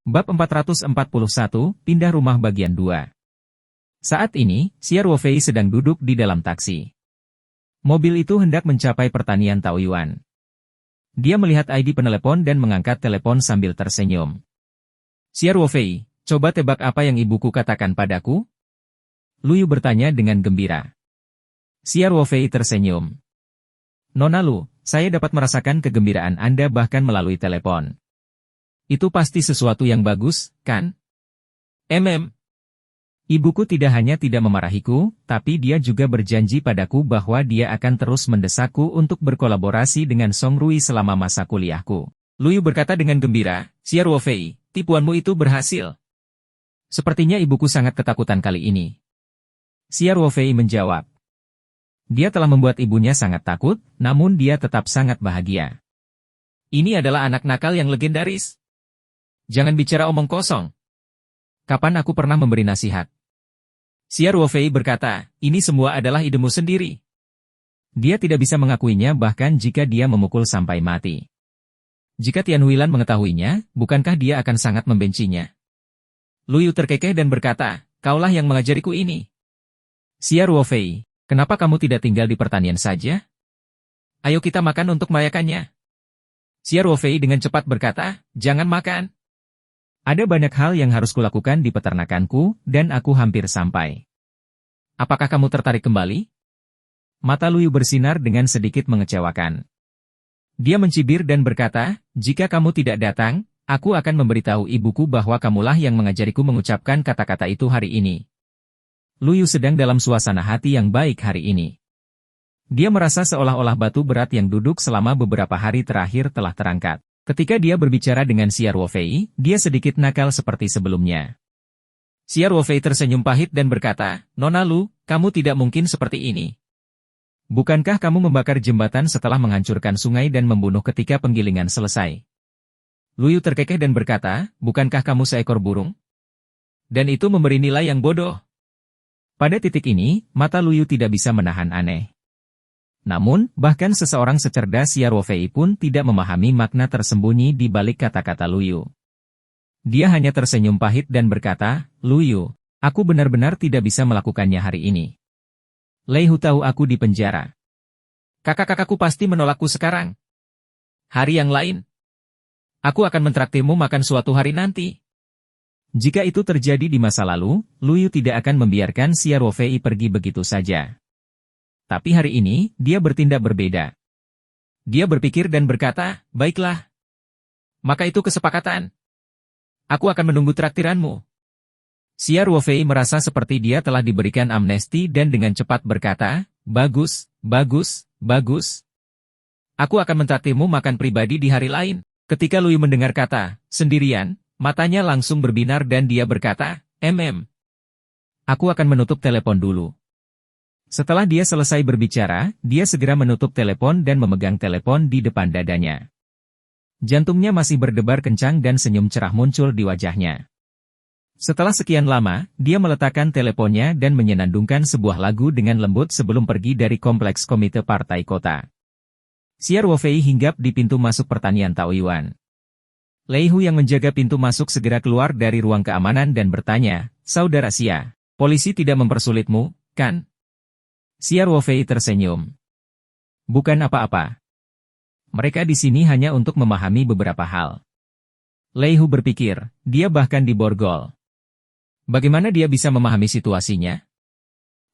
Bab 441, Pindah Rumah Bagian 2. Saat ini, Xia Ruofei sedang duduk di dalam taksi. Mobil itu hendak mencapai pertanian Taoyuan. Dia melihat ID penelepon dan mengangkat telepon sambil tersenyum. Xia Ruofei, coba tebak apa yang ibuku katakan padaku? Luyu bertanya dengan gembira. Xia Ruofei tersenyum. Nona Lu, saya dapat merasakan kegembiraan Anda bahkan melalui telepon. Itu pasti sesuatu yang bagus, kan? Ibuku tidak hanya tidak memarahiku, tapi dia juga berjanji padaku bahwa dia akan terus mendesakku untuk berkolaborasi dengan Song Rui selama masa kuliahku. Luyu berkata dengan gembira, Xia Ruofei, tipuanmu itu berhasil. Sepertinya ibuku sangat ketakutan kali ini. Xia Ruofei menjawab. Dia telah membuat ibunya sangat takut, namun dia tetap sangat bahagia. Ini adalah anak nakal yang legendaris. Jangan bicara omong kosong. Kapan aku pernah memberi nasihat? Xia Ruofei berkata, ini semua adalah idemu sendiri. Dia tidak bisa mengakuinya bahkan jika dia memukul sampai mati. Jika Tian Huilan mengetahuinya, bukankah dia akan sangat membencinya? Luyu terkekeh dan berkata, kaulah yang mengajariku ini. Xia Ruofei, kenapa kamu tidak tinggal di pertanian saja? Ayo kita makan untuk merayakannya. Xia Ruofei dengan cepat berkata, jangan makan. Ada banyak hal yang harus kulakukan di peternakanku, dan aku hampir sampai. Apakah kamu tertarik kembali? Mata Luyu bersinar dengan sedikit mengecewakan. Dia mencibir dan berkata, jika kamu tidak datang, aku akan memberitahu ibuku bahwa kamulah yang mengajariku mengucapkan kata-kata itu hari ini. Luyu sedang dalam suasana hati yang baik hari ini. Dia merasa seolah-olah batu berat yang duduk selama beberapa hari terakhir telah terangkat. Ketika dia berbicara dengan Xia Ruofei, dia sedikit nakal seperti sebelumnya. Xia Ruofei tersenyum pahit dan berkata, Nona Lu, kamu tidak mungkin seperti ini. Bukankah kamu membakar jembatan setelah menghancurkan sungai dan membunuh ketika penggilingan selesai? Luyu terkekeh dan berkata, bukankah kamu seekor burung? Dan itu memberi nilai yang bodoh. Pada titik ini, mata Luyu tidak bisa menahan aneh. Namun, bahkan seseorang secerdas Xia Ruofei pun tidak memahami makna tersembunyi di balik kata-kata Luyu. Dia hanya tersenyum pahit dan berkata, Luyu, aku benar-benar tidak bisa melakukannya hari ini. Lei Hu tahu aku di penjara. Kakak-kakakku pasti menolakku sekarang. Hari yang lain, aku akan mentraktirmu makan suatu hari nanti. Jika itu terjadi di masa lalu, Luyu tidak akan membiarkan Xia Ruofei pergi begitu saja. Tapi hari ini, dia bertindak berbeda. Dia berpikir dan berkata, baiklah. Maka itu kesepakatan. Aku akan menunggu traktiranmu. Xia Ruofei merasa seperti dia telah diberikan amnesti dan dengan cepat berkata, bagus, bagus, bagus. Aku akan mentraktirmu makan pribadi di hari lain. Ketika Luyu mendengar kata, sendirian, matanya langsung berbinar dan dia berkata, Aku akan menutup telepon dulu. Setelah dia selesai berbicara, dia segera menutup telepon dan memegang telepon di depan dadanya. Jantungnya masih berdebar kencang dan senyum cerah muncul di wajahnya. Setelah sekian lama, dia meletakkan teleponnya dan menyenandungkan sebuah lagu dengan lembut sebelum pergi dari kompleks komite partai kota. Xia Ruofei hinggap di pintu masuk pertanian Taoyuan. Lei Hu yang menjaga pintu masuk segera keluar dari ruang keamanan dan bertanya, Saudara Xia, polisi tidak mempersulitmu, kan? Xia Ruofei tersenyum. Bukan apa-apa. Mereka di sini hanya untuk memahami beberapa hal. Lei Hu berpikir, dia bahkan diborgol. Bagaimana dia bisa memahami situasinya?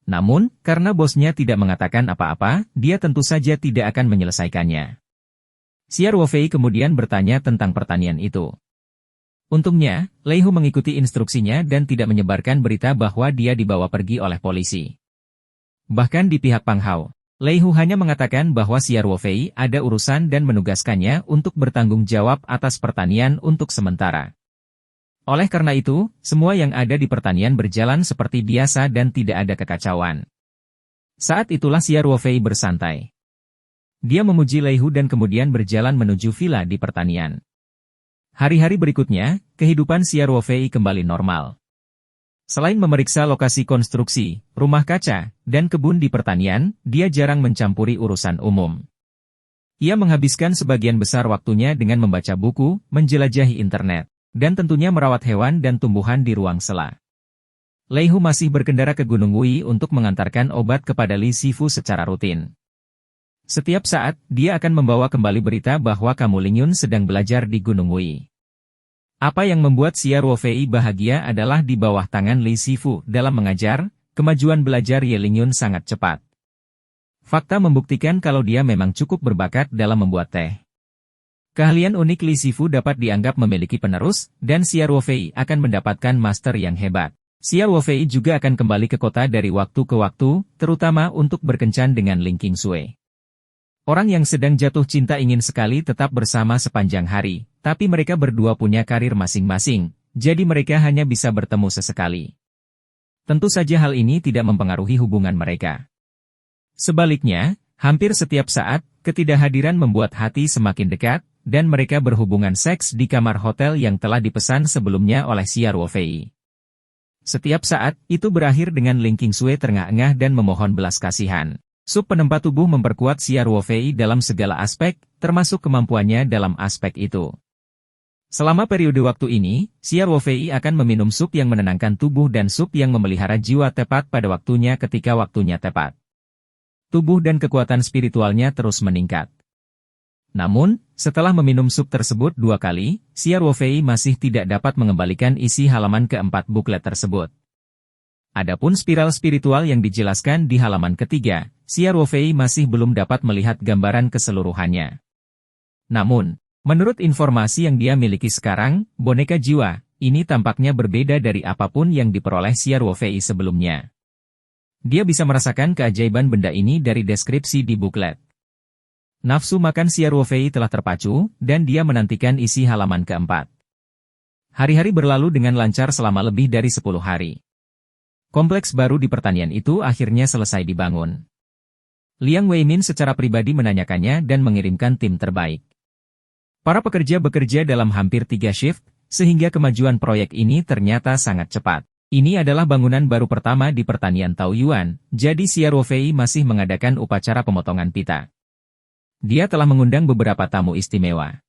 Namun, karena bosnya tidak mengatakan apa-apa, dia tentu saja tidak akan menyelesaikannya. Xia Ruofei kemudian bertanya tentang pertanian itu. Untungnya, Lei Hu mengikuti instruksinya dan tidak menyebarkan berita bahwa dia dibawa pergi oleh polisi. Bahkan di pihak Pang Hao, Lei Hu hanya mengatakan bahwa Xia Ruofei ada urusan dan menugaskannya untuk bertanggung jawab atas pertanian untuk sementara. Oleh karena itu, semua yang ada di pertanian berjalan seperti biasa dan tidak ada kekacauan. Saat itulah Xia Ruofei bersantai. Dia memuji Lei Hu dan kemudian berjalan menuju villa di pertanian. Hari-hari berikutnya, kehidupan Xia Ruofei kembali normal. Selain memeriksa lokasi konstruksi, rumah kaca, dan kebun di pertanian, dia jarang mencampuri urusan umum. Ia menghabiskan sebagian besar waktunya dengan membaca buku, menjelajahi internet, Dan tentunya merawat hewan dan tumbuhan di ruang sela. Lei Hu masih berkendara ke Gunung Wui untuk mengantarkan obat kepada Li Sifu secara rutin. Setiap saat, dia akan membawa kembali berita bahwa kamu Lingyun sedang belajar di Gunung Wui. Apa yang membuat Xia Ruofei bahagia adalah di bawah tangan Li Sifu dalam mengajar, kemajuan belajar Ye Lingyun sangat cepat. Fakta membuktikan kalau dia memang cukup berbakat dalam membuat teh. Keahlian unik Li Sifu dapat dianggap memiliki penerus, dan Xia Ruofei akan mendapatkan master yang hebat. Xia Ruofei juga akan kembali ke kota dari waktu ke waktu, terutama untuk berkencan dengan Ling Qingsui. Orang yang sedang jatuh cinta ingin sekali tetap bersama sepanjang hari, tapi mereka berdua punya karir masing-masing, jadi mereka hanya bisa bertemu sesekali. Tentu saja hal ini tidak mempengaruhi hubungan mereka. Sebaliknya, hampir setiap saat, ketidakhadiran membuat hati semakin dekat, dan mereka berhubungan seks di kamar hotel yang telah dipesan sebelumnya oleh Xia Ruofei. Setiap saat, itu berakhir dengan Ling Qingsui terengah-engah dan memohon belas kasihan. Sup penempa tubuh memperkuat Xia Ruofei dalam segala aspek, termasuk kemampuannya dalam aspek itu. Selama periode waktu ini, Xia Ruofei akan meminum sup yang menenangkan tubuh dan sup yang memelihara jiwa tepat pada waktunya ketika waktunya tepat. Tubuh dan kekuatan spiritualnya terus meningkat. Namun, setelah meminum sup tersebut 2 kali, Xia Ruofei masih tidak dapat mengembalikan isi halaman keempat buklet tersebut. Adapun spiral spiritual yang dijelaskan di halaman ketiga, Xia Ruofei masih belum dapat melihat gambaran keseluruhannya. Namun, menurut informasi yang dia miliki sekarang, boneka jiwa, ini tampaknya berbeda dari apapun yang diperoleh Xia Ruofei sebelumnya. Dia bisa merasakan keajaiban benda ini dari deskripsi di buklet. Nafsu makan Xia Ruofei telah terpacu, dan dia menantikan isi halaman keempat. Hari-hari berlalu dengan lancar selama lebih dari 10 hari. Kompleks baru di pertanian itu akhirnya selesai dibangun. Liang Weimin secara pribadi menanyakannya dan mengirimkan tim terbaik. Para pekerja bekerja dalam hampir 3 shift, sehingga kemajuan proyek ini ternyata sangat cepat. Ini adalah bangunan baru pertama di pertanian Taoyuan, jadi Xia Ruofei masih mengadakan upacara pemotongan pita. Dia telah mengundang beberapa tamu istimewa.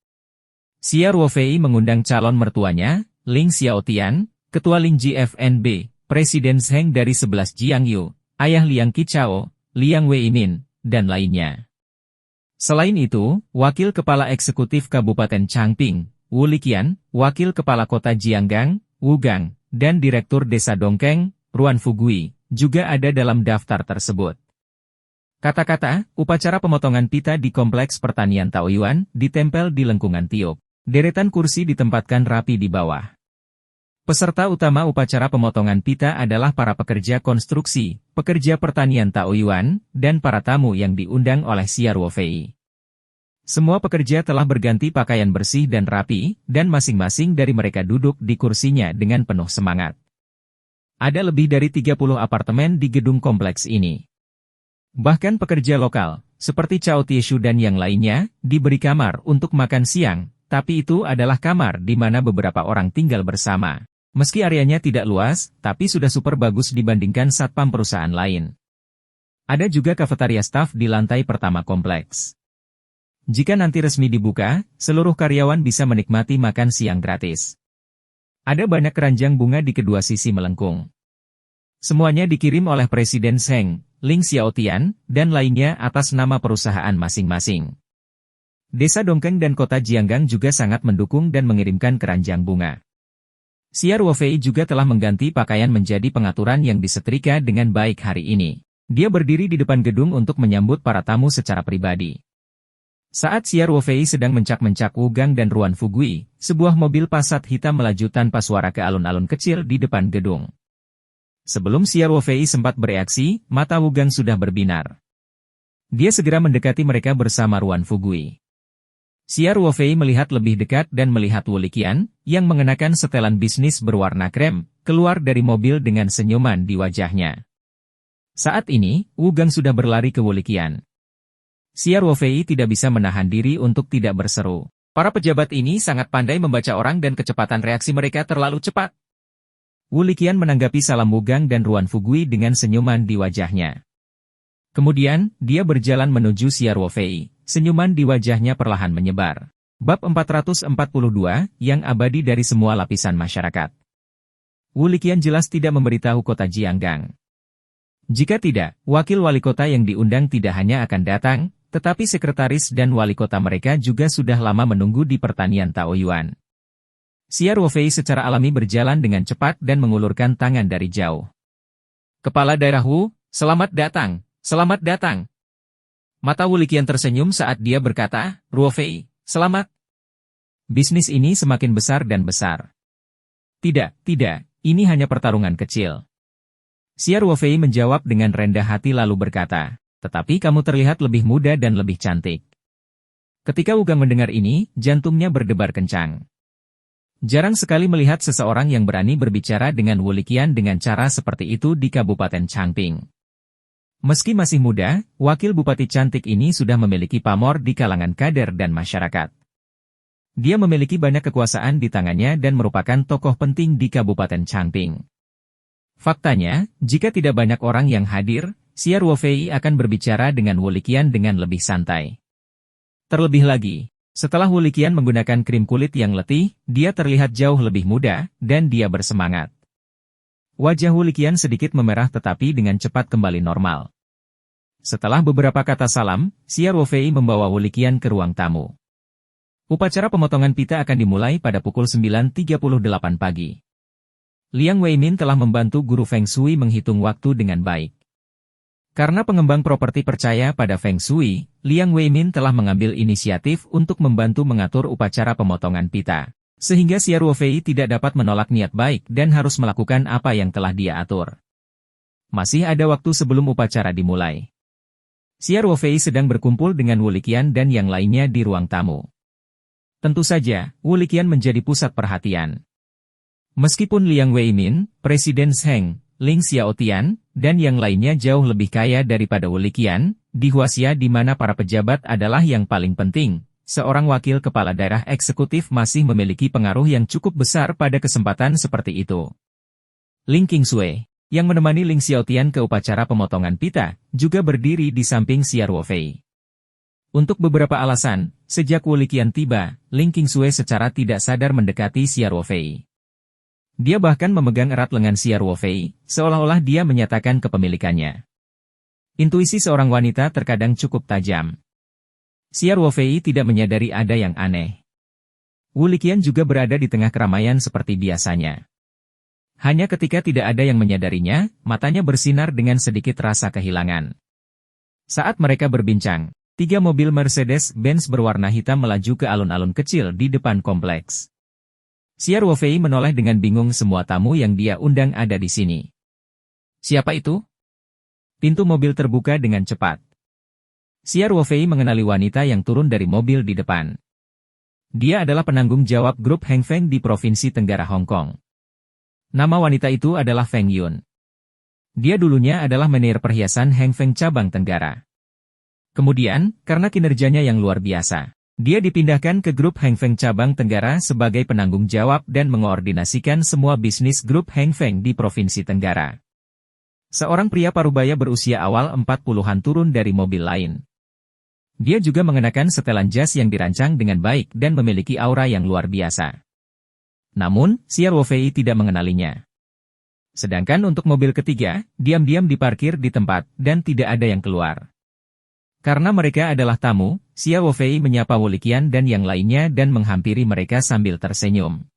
Xia Ruofei mengundang calon mertuanya, Ling Xiaotian, Ketua Ling GFNB, Presiden Zheng dari 11 Jiangyu, Ayah Liang Qichao, Liang Weimin, dan lainnya. Selain itu, Wakil Kepala Eksekutif Kabupaten Changping, Wu Liqian, Wakil Kepala Kota Jianggang, Wu Gang, dan Direktur Desa Dongkeng, Ruan Fugui, juga ada dalam daftar tersebut. Kata-kata, upacara pemotongan pita di Kompleks Pertanian Taoyuan, ditempel di lengkungan tiup. Deretan kursi ditempatkan rapi di bawah. Peserta utama upacara pemotongan pita adalah para pekerja konstruksi, pekerja pertanian Taoyuan, dan para tamu yang diundang oleh Xia Ruofei. Semua pekerja telah berganti pakaian bersih dan rapi, dan masing-masing dari mereka duduk di kursinya dengan penuh semangat. Ada lebih dari 30 apartemen di gedung kompleks ini. Bahkan pekerja lokal, seperti Cao Tieshu dan yang lainnya, diberi kamar untuk makan siang, tapi itu adalah kamar di mana beberapa orang tinggal bersama. Meski areanya tidak luas, tapi sudah super bagus dibandingkan satpam perusahaan lain. Ada juga kafetaria staf di lantai pertama kompleks. Jika nanti resmi dibuka, seluruh karyawan bisa menikmati makan siang gratis. Ada banyak keranjang bunga di kedua sisi melengkung. Semuanya dikirim oleh Presiden Zheng, Ling Xiaotian, dan lainnya atas nama perusahaan masing-masing. Desa Dongkeng dan kota Jianggang juga sangat mendukung dan mengirimkan keranjang bunga. Xia Ruofei juga telah mengganti pakaian menjadi pengaturan yang disetrika dengan baik hari ini. Dia berdiri di depan gedung untuk menyambut para tamu secara pribadi. Saat Xia Ruofei sedang mencak-mencak Wu Gang dan Ruan Fugui, sebuah mobil Passat hitam melaju tanpa suara ke alun-alun kecil di depan gedung. Sebelum Xia Ruofei sempat bereaksi, mata Wu Gang sudah berbinar. Dia segera mendekati mereka bersama Ruan Fugui. Xia Ruofei melihat lebih dekat dan melihat Wu Liqian, yang mengenakan setelan bisnis berwarna krem, keluar dari mobil dengan senyuman di wajahnya. Saat ini, Wu Gang sudah berlari ke Wu Liqian. Xia Ruofei tidak bisa menahan diri untuk tidak berseru. Para pejabat ini sangat pandai membaca orang dan kecepatan reaksi mereka terlalu cepat. Wu Liqian menanggapi salam Wu Gang dan Ruan Fugui dengan senyuman di wajahnya. Kemudian, dia berjalan menuju Xia Ruofei. Senyuman di wajahnya perlahan menyebar. Bab 442, yang abadi dari semua lapisan masyarakat. Wu Liqian jelas tidak memberitahu kota Jianggang. Jika tidak, wakil wali kota yang diundang tidak hanya akan datang, tetapi sekretaris dan wali kota mereka juga sudah lama menunggu di pertanian Taoyuan. Xia Ruofei secara alami berjalan dengan cepat dan mengulurkan tangan dari jauh. Kepala daerah Wu, selamat datang, selamat datang. Mata Wu Liqian tersenyum saat dia berkata, Ruofei, selamat. Bisnis ini semakin besar dan besar. Tidak, ini hanya pertarungan kecil. Xia Ruofei menjawab dengan rendah hati lalu berkata, tetapi kamu terlihat lebih muda dan lebih cantik. Ketika Wu Gang mendengar ini, jantungnya berdebar kencang. Jarang sekali melihat seseorang yang berani berbicara dengan Wu Liqian dengan cara seperti itu di Kabupaten Changping. Meski masih muda, wakil bupati cantik ini sudah memiliki pamor di kalangan kader dan masyarakat. Dia memiliki banyak kekuasaan di tangannya dan merupakan tokoh penting di Kabupaten Changping. Faktanya, jika tidak banyak orang yang hadir, Xia Ruofei akan berbicara dengan Wu Liqian dengan lebih santai. Terlebih lagi, setelah Wu Liqian menggunakan krim kulit yang letih, dia terlihat jauh lebih muda, dan dia bersemangat. Wajah Wu Liqian sedikit memerah tetapi dengan cepat kembali normal. Setelah beberapa kata salam, Xia Ruofei membawa Wu Liqian ke ruang tamu. Upacara pemotongan pita akan dimulai pada pukul 9.38 pagi. Liang Weimin telah membantu guru Feng Shui menghitung waktu dengan baik. Karena pengembang properti percaya pada Feng Shui, Liang Weimin telah mengambil inisiatif untuk membantu mengatur upacara pemotongan pita. Sehingga Xia Ruofei tidak dapat menolak niat baik dan harus melakukan apa yang telah dia atur. Masih ada waktu sebelum upacara dimulai. Xia Ruofei sedang berkumpul dengan Wu Liqian dan yang lainnya di ruang tamu. Tentu saja, Wu Liqian menjadi pusat perhatian. Meskipun Liang Weimin, Presiden Zheng, Ling Xiaotian, dan yang lainnya jauh lebih kaya daripada Wu Liqian, di Huaxia di mana para pejabat adalah yang paling penting. Seorang wakil kepala daerah eksekutif masih memiliki pengaruh yang cukup besar pada kesempatan seperti itu. Ling Qingsui, yang menemani Ling Xiaotian ke upacara pemotongan pita, juga berdiri di samping Xia Ruofei. Untuk beberapa alasan, sejak Wu Liqian tiba, Ling Qingsui secara tidak sadar mendekati Xia Ruofei. Dia bahkan memegang erat lengan Xia Ruofei, seolah-olah dia menyatakan kepemilikannya. Intuisi seorang wanita terkadang cukup tajam. Xia Ruofei tidak menyadari ada yang aneh. Wu Liqian juga berada di tengah keramaian seperti biasanya. Hanya ketika tidak ada yang menyadarinya, matanya bersinar dengan sedikit rasa kehilangan. Saat mereka berbincang, 3 mobil Mercedes-Benz berwarna hitam melaju ke alun-alun kecil di depan kompleks. Xia Ruofei menoleh dengan bingung semua tamu yang dia undang ada di sini. Siapa itu? Pintu mobil terbuka dengan cepat. Xia Ruofei mengenali wanita yang turun dari mobil di depan. Dia adalah penanggung jawab grup Heng Feng di Provinsi Tenggara Hong Kong. Nama wanita itu adalah Feng Yun. Dia dulunya adalah menir perhiasan Heng Feng cabang Tenggara. Kemudian, karena kinerjanya yang luar biasa, dia dipindahkan ke grup Heng Feng cabang Tenggara sebagai penanggung jawab dan mengoordinasikan semua bisnis grup Heng Feng di Provinsi Tenggara. Seorang pria parubaya berusia awal 40-an turun dari mobil lain. Dia juga mengenakan setelan jas yang dirancang dengan baik dan memiliki aura yang luar biasa. Namun, Xia Ruofei tidak mengenalinya. Sedangkan untuk mobil ketiga, diam-diam diparkir di tempat dan tidak ada yang keluar. Karena mereka adalah tamu, Xia Ruofei menyapa Wu Liqian dan yang lainnya dan menghampiri mereka sambil tersenyum.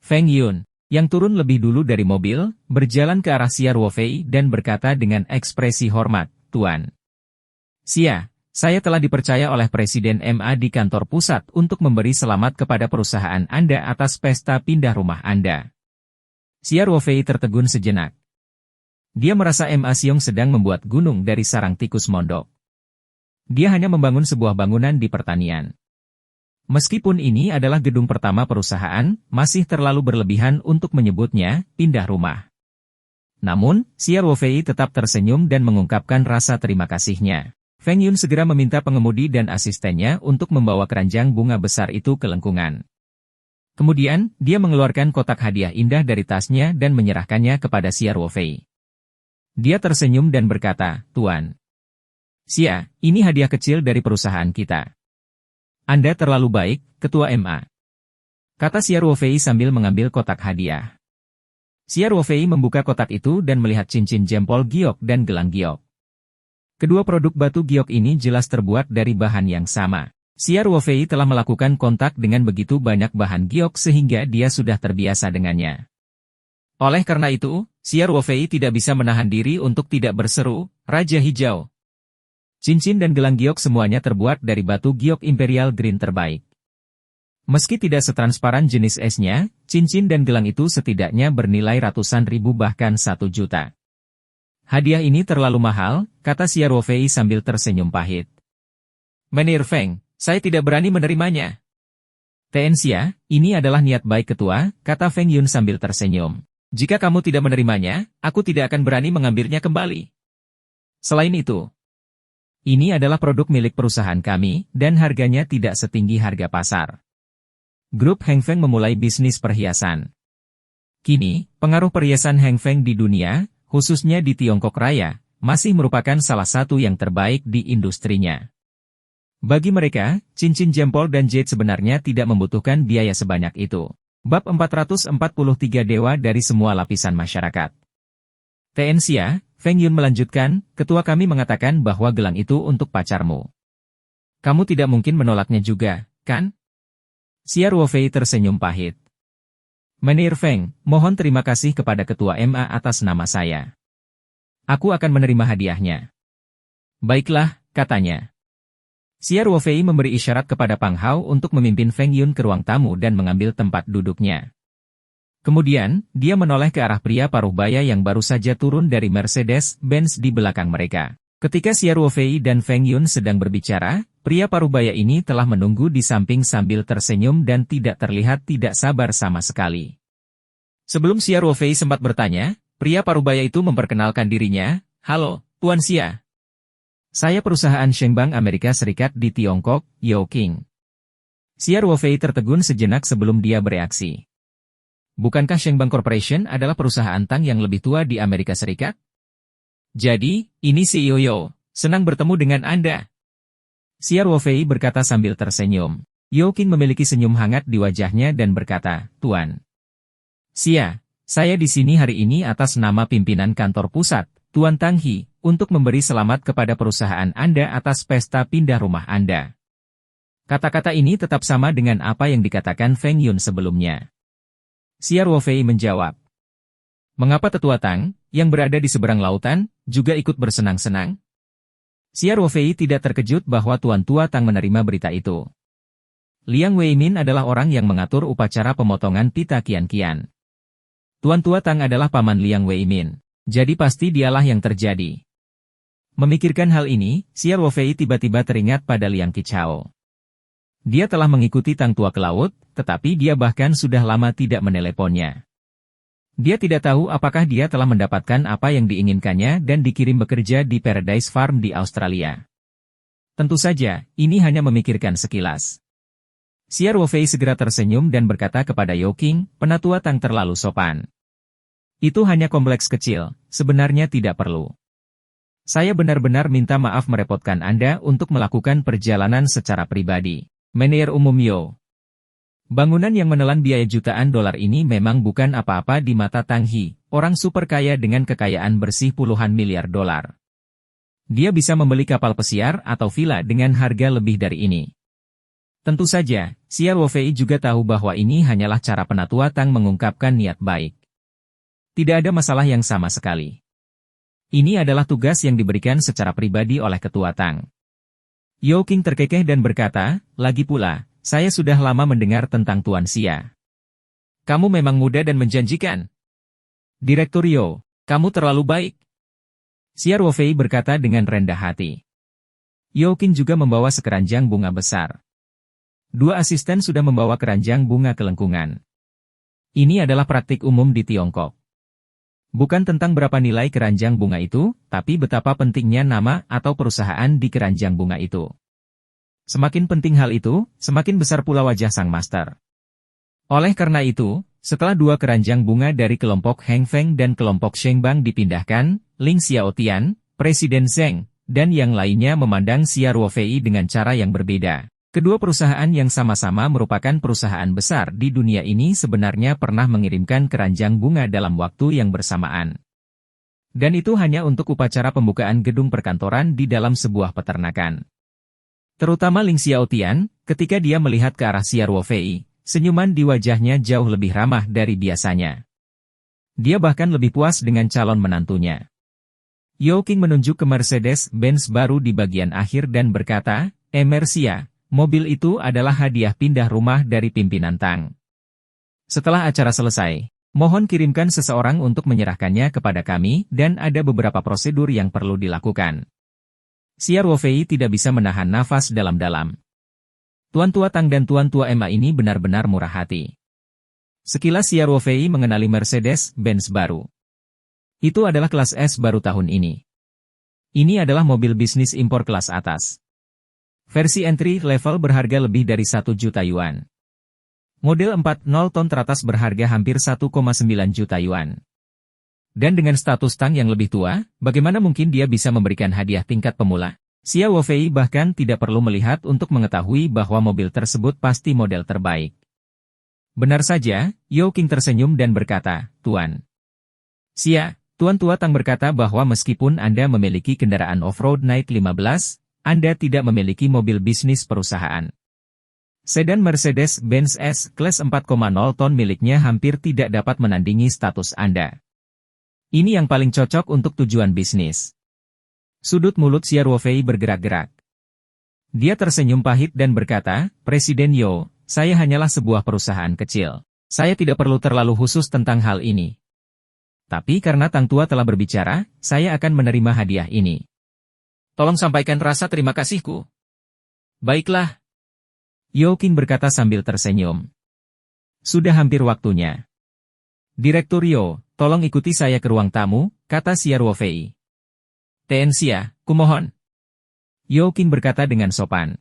Feng Yun, yang turun lebih dulu dari mobil, berjalan ke arah Xia Ruofei dan berkata dengan ekspresi hormat, Tuan. Xia, saya telah dipercaya oleh Presiden MA di kantor pusat untuk memberi selamat kepada perusahaan Anda atas pesta pindah rumah Anda. Xia Ruofei tertegun sejenak. Dia merasa MA Siong sedang membuat gunung dari sarang tikus mondok. Dia hanya membangun sebuah bangunan di pertanian. Meskipun ini adalah gedung pertama perusahaan, masih terlalu berlebihan untuk menyebutnya pindah rumah. Namun, Xia Ruofei tetap tersenyum dan mengungkapkan rasa terima kasihnya. Feng Yun segera meminta pengemudi dan asistennya untuk membawa keranjang bunga besar itu ke lengkungan. Kemudian, dia mengeluarkan kotak hadiah indah dari tasnya dan menyerahkannya kepada Xia Ruofei. Dia tersenyum dan berkata, Tuan. Xia, ini hadiah kecil dari perusahaan kita. Anda terlalu baik, Ketua MA. Kata Xia Ruofei sambil mengambil kotak hadiah. Xia Ruofei membuka kotak itu dan melihat cincin jempol giok dan gelang giok. Kedua produk batu giok ini jelas terbuat dari bahan yang sama. Xia Ruofei telah melakukan kontak dengan begitu banyak bahan giok sehingga dia sudah terbiasa dengannya. Oleh karena itu, Xia Ruofei tidak bisa menahan diri untuk tidak berseru, Raja Hijau. Cincin dan gelang giok semuanya terbuat dari batu giok Imperial Green terbaik. Meski tidak setransparan jenis esnya, cincin dan gelang itu setidaknya bernilai ratusan ribu bahkan 1 juta. Hadiah ini terlalu mahal, kata Xia Ruofei sambil tersenyum pahit. Menir Feng, saya tidak berani menerimanya. Xia, ini adalah niat baik ketua, kata Feng Yun sambil tersenyum. Jika kamu tidak menerimanya, aku tidak akan berani mengambilnya kembali. Selain itu, ini adalah produk milik perusahaan kami, dan harganya tidak setinggi harga pasar. Grup Heng Feng memulai bisnis perhiasan. Kini, pengaruh perhiasan Heng Feng di dunia, khususnya di Tiongkok Raya, masih merupakan salah satu yang terbaik di industrinya. Bagi mereka, cincin jempol dan jade sebenarnya tidak membutuhkan biaya sebanyak itu. Bab 443 Dewa dari semua lapisan masyarakat. Xia, Feng Yun melanjutkan, ketua kami mengatakan bahwa gelang itu untuk pacarmu. Kamu tidak mungkin menolaknya juga, kan? Xia Ruofei tersenyum pahit. Menir Feng, mohon terima kasih kepada ketua MA atas nama saya. Aku akan menerima hadiahnya. Baiklah, katanya. Xia Ruofei memberi isyarat kepada Pang Hao untuk memimpin Feng Yun ke ruang tamu dan mengambil tempat duduknya. Kemudian, dia menoleh ke arah pria paruh baya yang baru saja turun dari Mercedes-Benz di belakang mereka. Ketika Xia Ruofei dan Feng Yun sedang berbicara, pria paruhbaya ini telah menunggu di samping sambil tersenyum dan tidak terlihat tidak sabar sama sekali. Sebelum Xia Ruofei sempat bertanya, pria paruhbaya itu memperkenalkan dirinya, "Halo, Tuan Xia. Saya perusahaan Shengbang Amerika Serikat di Tiongkok, Yoking." Xia Ruofei tertegun sejenak sebelum dia bereaksi. Bukankah Shengbang Corporation adalah perusahaan tang yang lebih tua di Amerika Serikat? Jadi, ini CEO Yo, senang bertemu dengan Anda. Xia Ruofei berkata sambil tersenyum. Yo King memiliki senyum hangat di wajahnya dan berkata, Tuan Xia, saya di sini hari ini atas nama pimpinan kantor pusat, Tuan Tang He, untuk memberi selamat kepada perusahaan Anda atas pesta pindah rumah Anda. Kata-kata ini tetap sama dengan apa yang dikatakan Feng Yun sebelumnya. Xia Ruofei menjawab. Mengapa tetua Tang, yang berada di seberang lautan, juga ikut bersenang-senang? Xia Ruofei tidak terkejut bahwa Tuan Tua Tang menerima berita itu. Liang Weimin adalah orang yang mengatur upacara pemotongan pita kian-kian. Tuan Tua Tang adalah paman Liang Weimin, jadi pasti dialah yang terjadi. Memikirkan hal ini, Xia Ruofei tiba-tiba teringat pada Liang Qichao. Dia telah mengikuti Tang Tua ke laut, tetapi dia bahkan sudah lama tidak meneleponnya. Dia tidak tahu apakah dia telah mendapatkan apa yang diinginkannya dan dikirim bekerja di Paradise Farm di Australia. Tentu saja, ini hanya memikirkan sekilas. Xia Ruofei segera tersenyum dan berkata kepada Yo King, penatua Tang terlalu sopan. Itu hanya kompleks kecil, sebenarnya tidak perlu. Saya benar-benar minta maaf merepotkan Anda untuk melakukan perjalanan secara pribadi. Manajer Umum Yo. Bangunan yang menelan biaya jutaan dolar ini memang bukan apa-apa di mata Tang He, orang super kaya dengan kekayaan bersih puluhan miliar dolar. Dia bisa membeli kapal pesiar atau villa dengan harga lebih dari ini. Tentu saja, Xia Ruofei juga tahu bahwa ini hanyalah cara penatua Tang mengungkapkan niat baik. Tidak ada masalah yang sama sekali. Ini adalah tugas yang diberikan secara pribadi oleh ketua Tang. Yo King terkekeh dan berkata, lagi pula, saya sudah lama mendengar tentang Tuan Xia. Kamu memang muda dan menjanjikan. Direktur Yo, kamu terlalu baik. Xia Ruofei berkata dengan rendah hati. Yo King juga membawa sekeranjang bunga besar. 2 asisten sudah membawa keranjang bunga ke lengkungan. Ini adalah praktik umum di Tiongkok. Bukan tentang berapa nilai keranjang bunga itu, tapi betapa pentingnya nama atau perusahaan di keranjang bunga itu. Semakin penting hal itu, semakin besar pula wajah sang master. Oleh karena itu, setelah 2 keranjang bunga dari kelompok Heng Feng dan kelompok Shengbang dipindahkan, Ling Xiaotian, Presiden Zheng, dan yang lainnya memandang Xia Ruofei dengan cara yang berbeda. Kedua perusahaan yang sama-sama merupakan perusahaan besar di dunia ini sebenarnya pernah mengirimkan keranjang bunga dalam waktu yang bersamaan. Dan itu hanya untuk upacara pembukaan gedung perkantoran di dalam sebuah peternakan. Terutama Ling Xiaotian, ketika dia melihat ke arah Xia Ruofei, senyuman di wajahnya jauh lebih ramah dari biasanya. Dia bahkan lebih puas dengan calon menantunya. Yao Qing menunjuk ke Mercedes-Benz baru di bagian akhir dan berkata, Mercia. Mobil itu adalah hadiah pindah rumah dari pimpinan Tang. Setelah acara selesai, mohon kirimkan seseorang untuk menyerahkannya kepada kami dan ada beberapa prosedur yang perlu dilakukan. Xia Ruofei tidak bisa menahan nafas dalam-dalam. Tuan Tua Tang dan Tuan Tua Emma ini benar-benar murah hati. Sekilas Xia Ruofei mengenali Mercedes-Benz baru. Itu adalah kelas S baru tahun ini. Ini adalah mobil bisnis impor kelas atas. Versi entry level berharga lebih dari 1 juta yuan. Model 4.0 ton teratas berharga hampir 1,9 juta yuan. Dan dengan status Tang yang lebih tua, bagaimana mungkin dia bisa memberikan hadiah tingkat pemula? Xia Ruofei bahkan tidak perlu melihat untuk mengetahui bahwa mobil tersebut pasti model terbaik. Benar saja, Yao Qing tersenyum dan berkata, Tuan. Xia, Tuan Tua Tang berkata bahwa meskipun Anda memiliki kendaraan off-road Night 15, Anda tidak memiliki mobil bisnis perusahaan. Sedan Mercedes-Benz S-Class 4,0 ton miliknya hampir tidak dapat menandingi status Anda. Ini yang paling cocok untuk tujuan bisnis. Sudut mulut Xia Ruofei bergerak-gerak. Dia tersenyum pahit dan berkata, Presiden Yo, saya hanyalah sebuah perusahaan kecil. Saya tidak perlu terlalu khusus tentang hal ini. Tapi karena Tang Tua telah berbicara, saya akan menerima hadiah ini. Tolong sampaikan rasa terima kasihku. Baiklah. Yao Qing berkata sambil tersenyum. Sudah hampir waktunya. Direktur Yo, tolong ikuti saya ke ruang tamu, kata Xia Ruofei. Ten Xia, kumohon. Yao Qing berkata dengan sopan.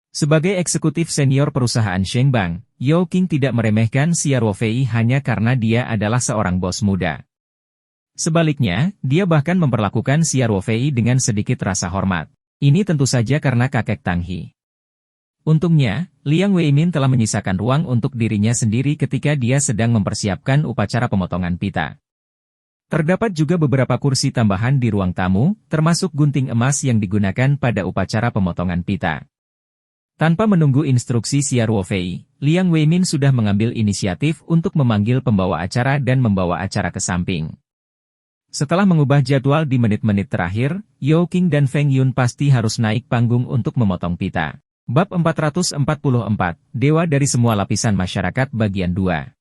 Sebagai eksekutif senior perusahaan Shengbang, Yao Qing tidak meremehkan Xia Ruofei hanya karena dia adalah seorang bos muda. Sebaliknya, dia bahkan memperlakukan Xia Ruofei dengan sedikit rasa hormat. Ini tentu saja karena kakek Tang He. Untungnya, Liang Weimin telah menyisakan ruang untuk dirinya sendiri ketika dia sedang mempersiapkan upacara pemotongan pita. Terdapat juga beberapa kursi tambahan di ruang tamu, termasuk gunting emas yang digunakan pada upacara pemotongan pita. Tanpa menunggu instruksi Xia Ruofei, Liang Weimin sudah mengambil inisiatif untuk memanggil pembawa acara dan membawa acara ke samping. Setelah mengubah jadwal di menit-menit terakhir, Yao Qing dan Feng Yun pasti harus naik panggung untuk memotong pita. Bab 444, Dewa dari semua lapisan masyarakat bagian 2.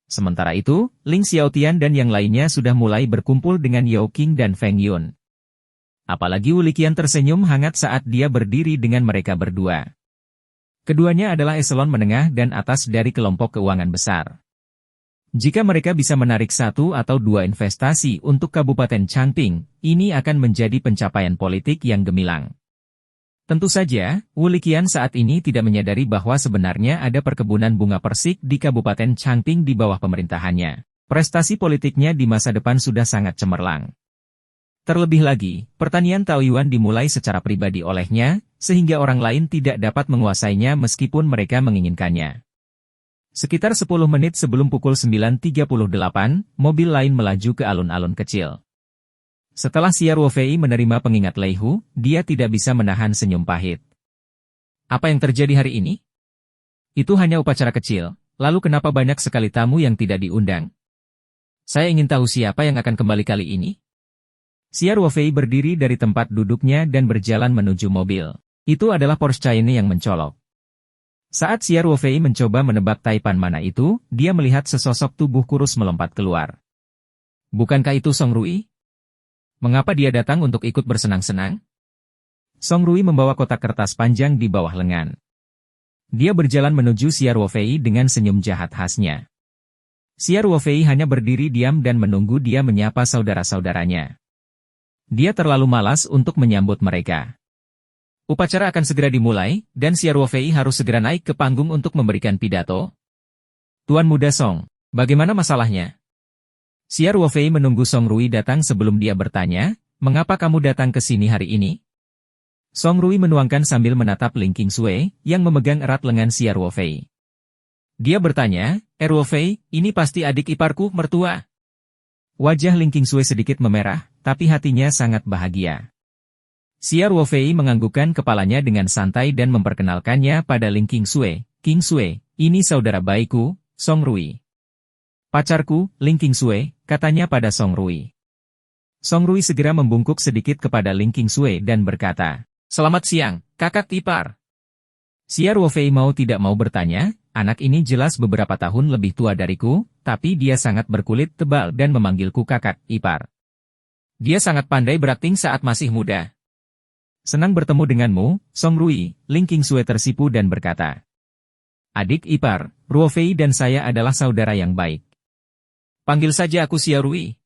Sementara itu, Ling Xiaotian dan yang lainnya sudah mulai berkumpul dengan Yao Qing dan Feng Yun. Apalagi Wu Liqian tersenyum hangat saat dia berdiri dengan mereka berdua. Keduanya adalah eselon menengah dan atas dari kelompok keuangan besar. Jika mereka bisa menarik 1 atau 2 investasi untuk Kabupaten Changping, ini akan menjadi pencapaian politik yang gemilang. Tentu saja, Wu Liqian saat ini tidak menyadari bahwa sebenarnya ada perkebunan bunga persik di Kabupaten Changping di bawah pemerintahannya. Prestasi politiknya di masa depan sudah sangat cemerlang. Terlebih lagi, pertanian Taoyuan dimulai secara pribadi olehnya, sehingga orang lain tidak dapat menguasainya meskipun mereka menginginkannya. Sekitar 10 menit sebelum pukul 9.38, mobil lain melaju ke alun-alun kecil. Setelah Xia Ruofei menerima pengingat Lei Hu, dia tidak bisa menahan senyum pahit. Apa yang terjadi hari ini? Itu hanya upacara kecil, lalu kenapa banyak sekali tamu yang tidak diundang? Saya ingin tahu siapa yang akan kembali kali ini? Xia Ruofei berdiri dari tempat duduknya dan berjalan menuju mobil. Itu adalah Porsche Cayenne yang mencolok. Saat Xia Ruofei mencoba menebak taipan mana itu, dia melihat sesosok tubuh kurus melompat keluar. Bukankah itu Song Rui? Mengapa dia datang untuk ikut bersenang-senang? Song Rui membawa kotak kertas panjang di bawah lengan. Dia berjalan menuju Xia Ruofei dengan senyum jahat khasnya. Xia Ruofei hanya berdiri diam dan menunggu dia menyapa saudara-saudaranya. Dia terlalu malas untuk menyambut mereka. Upacara akan segera dimulai, dan Xia Ruofei harus segera naik ke panggung untuk memberikan pidato. Tuan Muda Song, bagaimana masalahnya? Xia Ruofei menunggu Song Rui datang sebelum dia bertanya, mengapa kamu datang ke sini hari ini? Song Rui menuangkan sambil menatap Ling Qingsui, yang memegang erat lengan Xia Ruofei. Dia bertanya, Ruofei, ini pasti adik iparku mertua. Wajah Ling Qingsui sedikit memerah, tapi hatinya sangat bahagia. Xia Ruofei menganggukkan kepalanya dengan santai dan memperkenalkannya pada Ling Qingsui. Qingsui, ini saudara baikku, Song Rui. Pacarku, Ling Qingsui, katanya pada Song Rui. Song Rui segera membungkuk sedikit kepada Ling Qingsui dan berkata, "Selamat siang, kakak ipar." Xia Ruofei mau tidak mau bertanya, anak ini jelas beberapa tahun lebih tua dariku, tapi dia sangat berkulit tebal dan memanggilku kakak ipar. Dia sangat pandai berakting saat masih muda. Senang bertemu denganmu, Song Rui. Ling Qingsui tersipu dan berkata, "Adik ipar, Ruofei dan saya adalah saudara yang baik. Panggil saja aku Xia Rui."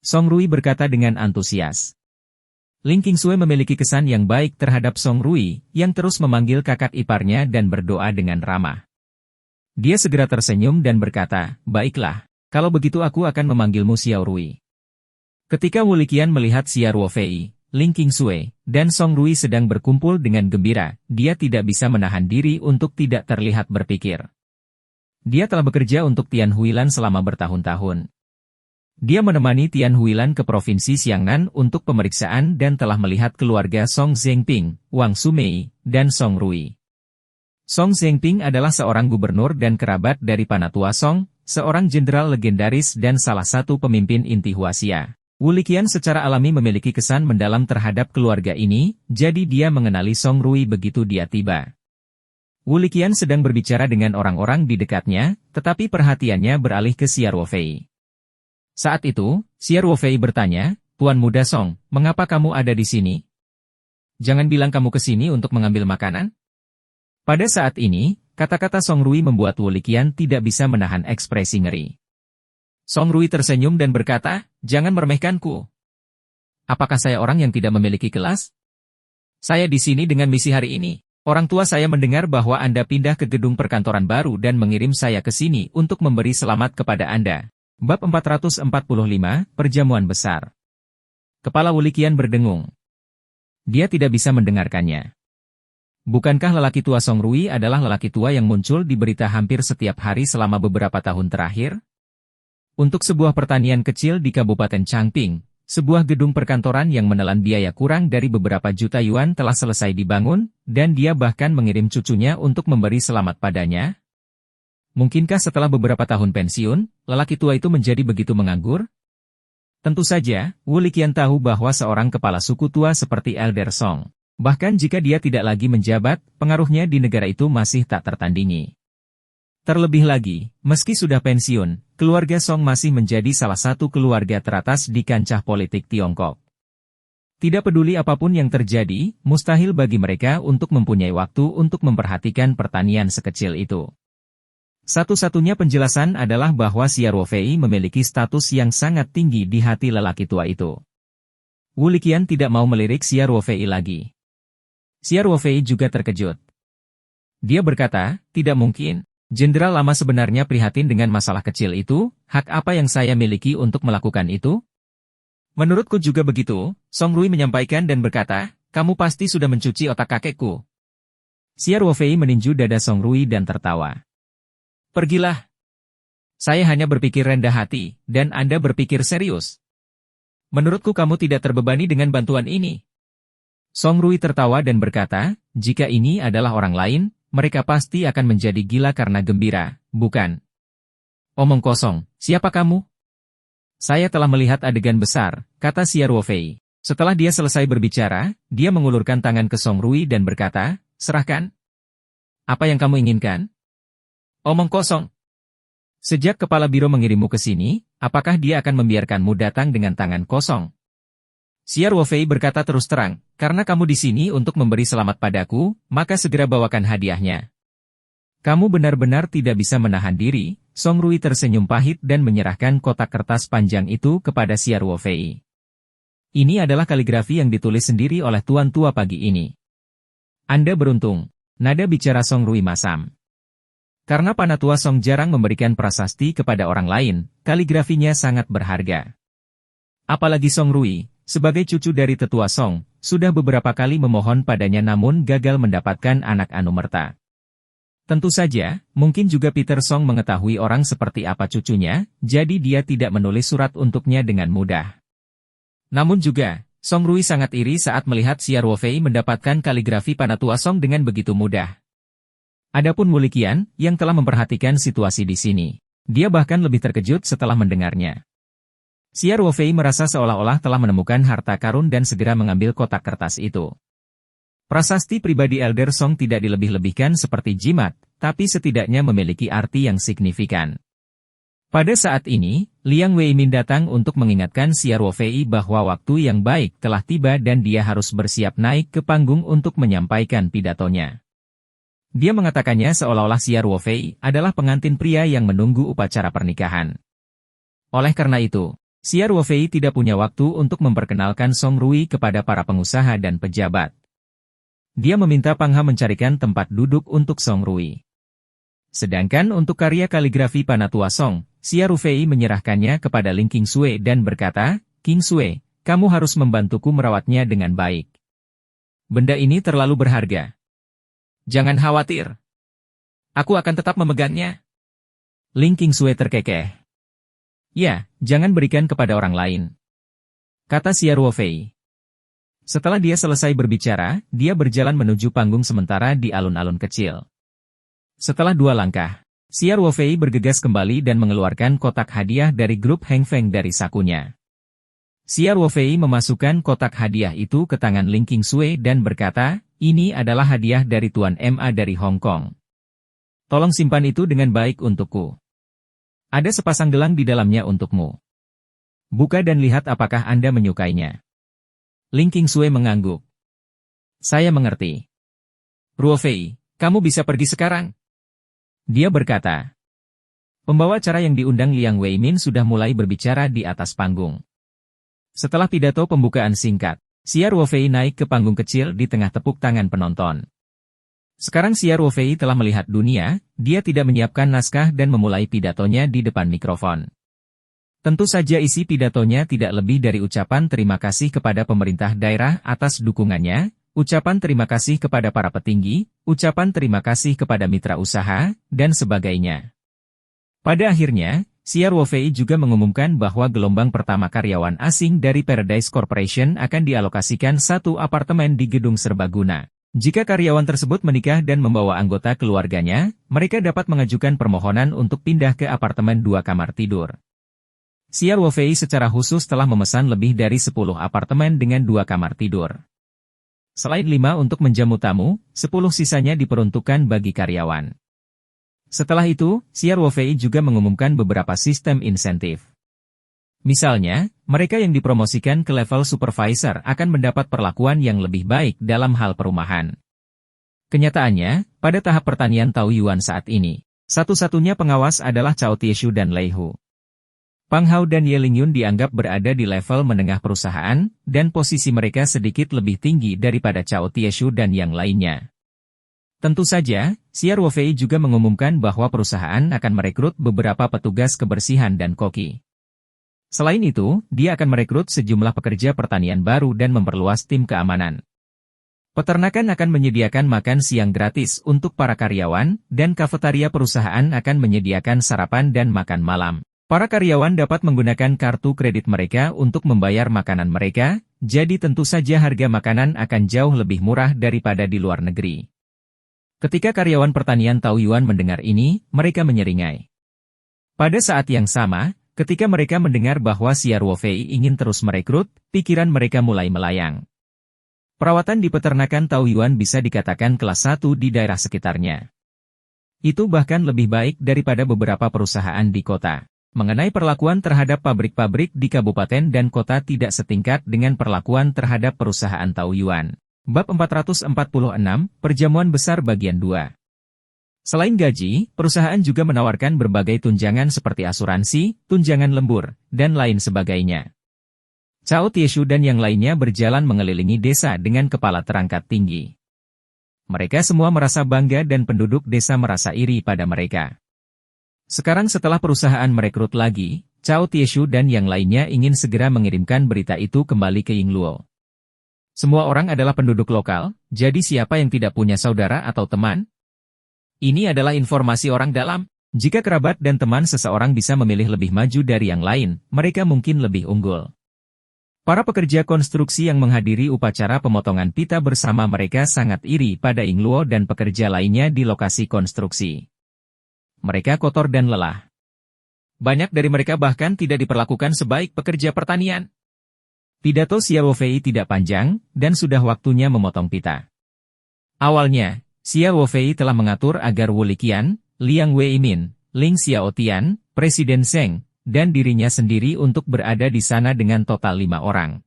Song Rui berkata dengan antusias. Ling Qingsui memiliki kesan yang baik terhadap Song Rui, yang terus memanggil kakak iparnya dan berdoa dengan ramah. Dia segera tersenyum dan berkata, "Baiklah, kalau begitu aku akan memanggilmu Xia Rui." Ketika Wu Liqian melihat Xia Ruofei, Ling Qingsui, dan Song Rui sedang berkumpul dengan gembira, dia tidak bisa menahan diri untuk tidak terlihat berpikir. Dia telah bekerja untuk Tian Huilan selama bertahun-tahun. Dia menemani Tian Huilan ke Provinsi Xiangnan untuk pemeriksaan dan telah melihat keluarga Song Zhengping, Wang Sumei, dan Song Rui. Song Zhengping adalah seorang gubernur dan kerabat dari Panatua Song, seorang jenderal legendaris dan salah satu pemimpin inti Huaxia. Wu Liqian secara alami memiliki kesan mendalam terhadap keluarga ini, jadi dia mengenali Song Rui begitu dia tiba. Wu Liqian sedang berbicara dengan orang-orang di dekatnya, tetapi perhatiannya beralih ke Xia Ruofei. Saat itu, Xia Ruofei bertanya, "Tuan muda Song, mengapa kamu ada di sini? Jangan bilang kamu ke sini untuk mengambil makanan?" Pada saat ini, kata-kata Song Rui membuat Wu Liqian tidak bisa menahan ekspresi ngeri. Song Rui tersenyum dan berkata, "Jangan meremehkanku. Apakah saya orang yang tidak memiliki kelas? Saya di sini dengan misi hari ini. Orang tua saya mendengar bahwa Anda pindah ke gedung perkantoran baru dan mengirim saya ke sini untuk memberi selamat kepada Anda." Bab 445, Perjamuan Besar. Kepala Wu Liqian berdengung. Dia tidak bisa mendengarkannya. Bukankah lelaki tua Song Rui adalah lelaki tua yang muncul di berita hampir setiap hari selama beberapa tahun terakhir? Untuk sebuah pertanian kecil di Kabupaten Changping, sebuah gedung perkantoran yang menelan biaya kurang dari beberapa juta yuan telah selesai dibangun, dan dia bahkan mengirim cucunya untuk memberi selamat padanya? Mungkinkah setelah beberapa tahun pensiun, lelaki tua itu menjadi begitu menganggur? Tentu saja, Wu Liqian tahu bahwa seorang kepala suku tua seperti Elder Song, bahkan jika dia tidak lagi menjabat, pengaruhnya di negara itu masih tak tertandingi. Terlebih lagi, meski sudah pensiun, keluarga Song masih menjadi salah satu keluarga teratas di kancah politik Tiongkok. Tidak peduli apapun yang terjadi, mustahil bagi mereka untuk mempunyai waktu untuk memperhatikan pertanian sekecil itu. Satu-satunya penjelasan adalah bahwa Xia Ruofei memiliki status yang sangat tinggi di hati lelaki tua itu. Wu Liqian tidak mau melirik Xia Ruofei lagi. Xia Ruofei juga terkejut. Dia berkata, "Tidak mungkin. Jenderal lama sebenarnya prihatin dengan masalah kecil itu, hak apa yang saya miliki untuk melakukan itu?" "Menurutku juga begitu," Song Rui menyampaikan dan berkata, "Kamu pasti sudah mencuci otak kakekku." Xia Ruofei meninju dada Song Rui dan tertawa. "Pergilah. Saya hanya berpikir rendah hati, dan Anda berpikir serius. Menurutku kamu tidak terbebani dengan bantuan ini." Song Rui tertawa dan berkata, "Jika ini adalah orang lain, mereka pasti akan menjadi gila karena gembira, bukan?" "Omong kosong, siapa kamu?" "Saya telah melihat adegan besar," kata Xia Ruofei. Setelah dia selesai berbicara, dia mengulurkan tangan ke Song Rui dan berkata, "Serahkan. Apa yang kamu inginkan?" "Omong kosong. Sejak Kepala Biro mengirimmu ke sini, apakah dia akan membiarkanmu datang dengan tangan kosong?" Xia Ruofei berkata terus terang, "Karena kamu di sini untuk memberi selamat padaku, maka segera bawakan hadiahnya." "Kamu benar-benar tidak bisa menahan diri." Song Rui tersenyum pahit dan menyerahkan kotak kertas panjang itu kepada Xia Ruofei. "Ini adalah kaligrafi yang ditulis sendiri oleh tuan tua pagi ini. Anda beruntung." Nada bicara Song Rui masam. Karena Panatua Song jarang memberikan prasasti kepada orang lain, kaligrafinya sangat berharga. Apalagi Song Rui, sebagai cucu dari tetua Song, sudah beberapa kali memohon padanya namun gagal mendapatkan anak anumerta. Tentu saja, mungkin juga Peter Song mengetahui orang seperti apa cucunya, jadi dia tidak menulis surat untuknya dengan mudah. Namun juga, Song Rui sangat iri saat melihat Xia Ruofei mendapatkan kaligrafi Panatua Song dengan begitu mudah. Adapun Wu Liqian, yang telah memperhatikan situasi di sini, dia bahkan lebih terkejut setelah mendengarnya. Xia Ruofei merasa seolah-olah telah menemukan harta karun dan segera mengambil kotak kertas itu. Prasasti pribadi Elder Song tidak dilebih-lebihkan seperti jimat, tapi setidaknya memiliki arti yang signifikan. Pada saat ini, Liang Weimin datang untuk mengingatkan Xia Ruofei bahwa waktu yang baik telah tiba dan dia harus bersiap naik ke panggung untuk menyampaikan pidatonya. Dia mengatakannya seolah-olah Xia Ruofei adalah pengantin pria yang menunggu upacara pernikahan. Oleh karena itu, Xia Ruofei tidak punya waktu untuk memperkenalkan Song Rui kepada para pengusaha dan pejabat. Dia meminta Pang Ha mencarikan tempat duduk untuk Song Rui. Sedangkan untuk karya kaligrafi Panatua Song, Xia Ruofei menyerahkannya kepada Ling Qingsui dan berkata, "Qingsui, kamu harus membantuku merawatnya dengan baik. Benda ini terlalu berharga. Jangan khawatir. Aku akan tetap memegangnya." Ling Qingsui terkekeh. "Ya, jangan berikan kepada orang lain," kata Xia Ruofei. Setelah dia selesai berbicara, dia berjalan menuju panggung sementara di alun-alun kecil. Setelah 2 langkah, Xia Ruofei bergegas kembali dan mengeluarkan kotak hadiah dari grup Heng Feng dari sakunya. Xia Ruofei memasukkan kotak hadiah itu ke tangan Ling Qingsui dan berkata, "Ini adalah hadiah dari Tuan MA dari Hong Kong. Tolong simpan itu dengan baik untukku. Ada sepasang gelang di dalamnya untukmu. Buka dan lihat apakah Anda menyukainya." Ling Qingsui mengangguk. "Saya mengerti. Ruofei, kamu bisa pergi sekarang." Dia berkata. Pembawa acara yang diundang Liang Weimin sudah mulai berbicara di atas panggung. Setelah pidato pembukaan singkat, Xia Ruofei naik ke panggung kecil di tengah tepuk tangan penonton. Sekarang Xia Ruofei telah melihat dunia, dia tidak menyiapkan naskah dan memulai pidatonya di depan mikrofon. Tentu saja isi pidatonya tidak lebih dari ucapan terima kasih kepada pemerintah daerah atas dukungannya, ucapan terima kasih kepada para petinggi, ucapan terima kasih kepada mitra usaha, dan sebagainya. Pada akhirnya, Xia Ruofei juga mengumumkan bahwa gelombang pertama karyawan asing dari Paradise Corporation akan dialokasikan 1 apartemen di gedung serbaguna. Jika karyawan tersebut menikah dan membawa anggota keluarganya, mereka dapat mengajukan permohonan untuk pindah ke apartemen 2 kamar tidur. Xia Ruofei secara khusus telah memesan lebih dari 10 apartemen dengan 2 kamar tidur. Selain 5 untuk menjamu tamu, 10 sisanya diperuntukkan bagi karyawan. Setelah itu, Xia Ruofei juga mengumumkan beberapa sistem insentif. Misalnya, mereka yang dipromosikan ke level supervisor akan mendapat perlakuan yang lebih baik dalam hal perumahan. Kenyataannya, pada tahap pertanian Taoyuan saat ini, satu-satunya pengawas adalah Cao Tieshu dan Lei Hu. Pang Hao dan Ye Lingyun dianggap berada di level menengah perusahaan, dan posisi mereka sedikit lebih tinggi daripada Cao Tieshu dan yang lainnya. Tentu saja, Xia Ruofei juga mengumumkan bahwa perusahaan akan merekrut beberapa petugas kebersihan dan koki. Selain itu, dia akan merekrut sejumlah pekerja pertanian baru dan memperluas tim keamanan. Peternakan akan menyediakan makan siang gratis untuk para karyawan, dan kafetaria perusahaan akan menyediakan sarapan dan makan malam. Para karyawan dapat menggunakan kartu kredit mereka untuk membayar makanan mereka, jadi tentu saja harga makanan akan jauh lebih murah daripada di luar negeri. Ketika karyawan pertanian Taoyuan mendengar ini, mereka menyeringai. Pada saat yang sama, ketika mereka mendengar bahwa Xia Ruofei ingin terus merekrut, pikiran mereka mulai melayang. Perawatan di peternakan Taoyuan bisa dikatakan kelas 1 di daerah sekitarnya. Itu bahkan lebih baik daripada beberapa perusahaan di kota. Mengenai perlakuan terhadap pabrik-pabrik di kabupaten dan kota tidak setingkat dengan perlakuan terhadap perusahaan Taoyuan. Bab 446, Perjamuan Besar Bagian 2. Selain gaji, perusahaan juga menawarkan berbagai tunjangan seperti asuransi, tunjangan lembur, dan lain sebagainya. Cao Tieshu dan yang lainnya berjalan mengelilingi desa dengan kepala terangkat tinggi. Mereka semua merasa bangga dan penduduk desa merasa iri pada mereka. Sekarang setelah perusahaan merekrut lagi, Cao Tieshu dan yang lainnya ingin segera mengirimkan berita itu kembali ke Yingluo. Semua orang adalah penduduk lokal, jadi siapa yang tidak punya saudara atau teman? Ini adalah informasi orang dalam. Jika kerabat dan teman seseorang bisa memilih lebih maju dari yang lain, mereka mungkin lebih unggul. Para pekerja konstruksi yang menghadiri upacara pemotongan pita bersama mereka sangat iri pada Yingluo dan pekerja lainnya di lokasi konstruksi. Mereka kotor dan lelah. Banyak dari mereka bahkan tidak diperlakukan sebaik pekerja pertanian. Pidato Xiao Fei tidak panjang, dan sudah waktunya memotong pita. Awalnya, Xiao Fei telah mengatur agar Wu Liqian, Liang Weimin, Ling Xiaotian, Presiden Zheng, dan dirinya sendiri untuk berada di sana dengan total 5 orang.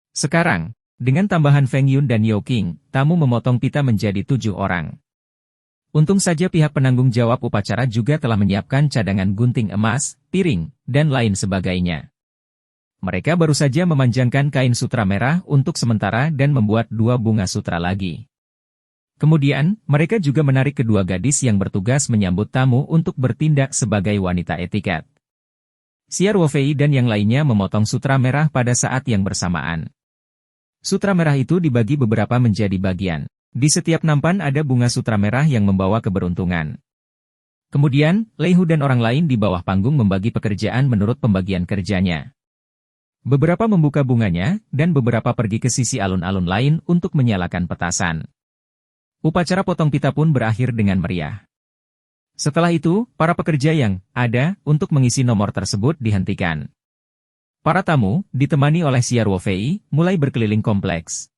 Sekarang, dengan tambahan Feng Yun dan Yao Qing, tamu memotong pita menjadi 7 orang. Untung saja pihak penanggung jawab upacara juga telah menyiapkan cadangan gunting emas, piring, dan lain sebagainya. Mereka baru saja memanjangkan kain sutra merah untuk sementara dan membuat 2 bunga sutra lagi. Kemudian, mereka juga menarik kedua gadis yang bertugas menyambut tamu untuk bertindak sebagai wanita etiket. Xiao Fei dan yang lainnya memotong sutra merah pada saat yang bersamaan. Sutra merah itu dibagi beberapa menjadi bagian. Di setiap nampan ada bunga sutra merah yang membawa keberuntungan. Kemudian, Lei Hu dan orang lain di bawah panggung membagi pekerjaan menurut pembagian kerjanya. Beberapa membuka bunganya, dan beberapa pergi ke sisi alun-alun lain untuk menyalakan petasan. Upacara potong pita pun berakhir dengan meriah. Setelah itu, para pekerja yang ada untuk mengisi nomor tersebut dihentikan. Para tamu, ditemani oleh Xiao Fei, mulai berkeliling kompleks.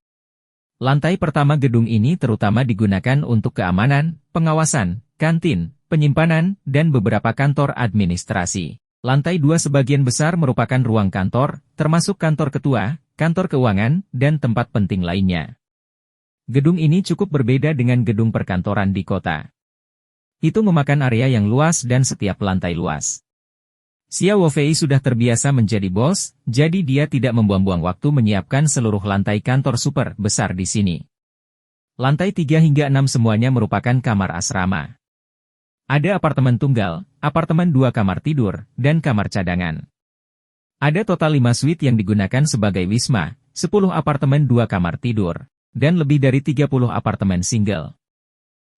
Lantai pertama gedung ini terutama digunakan untuk keamanan, pengawasan, kantin, penyimpanan, dan beberapa kantor administrasi. Lantai 2 sebagian besar merupakan ruang kantor, termasuk kantor ketua, kantor keuangan, dan tempat penting lainnya. Gedung ini cukup berbeda dengan gedung perkantoran di kota. Itu memakan area yang luas dan setiap lantai luas. Xiao Fei sudah terbiasa menjadi bos, jadi dia tidak membuang-buang waktu menyiapkan seluruh lantai kantor super besar di sini. Lantai 3 hingga 6 semuanya merupakan kamar asrama. Ada apartemen tunggal, apartemen 2 kamar tidur, dan kamar cadangan. Ada total 5 suite yang digunakan sebagai wisma, 10 apartemen 2 kamar tidur, dan lebih dari 30 apartemen single.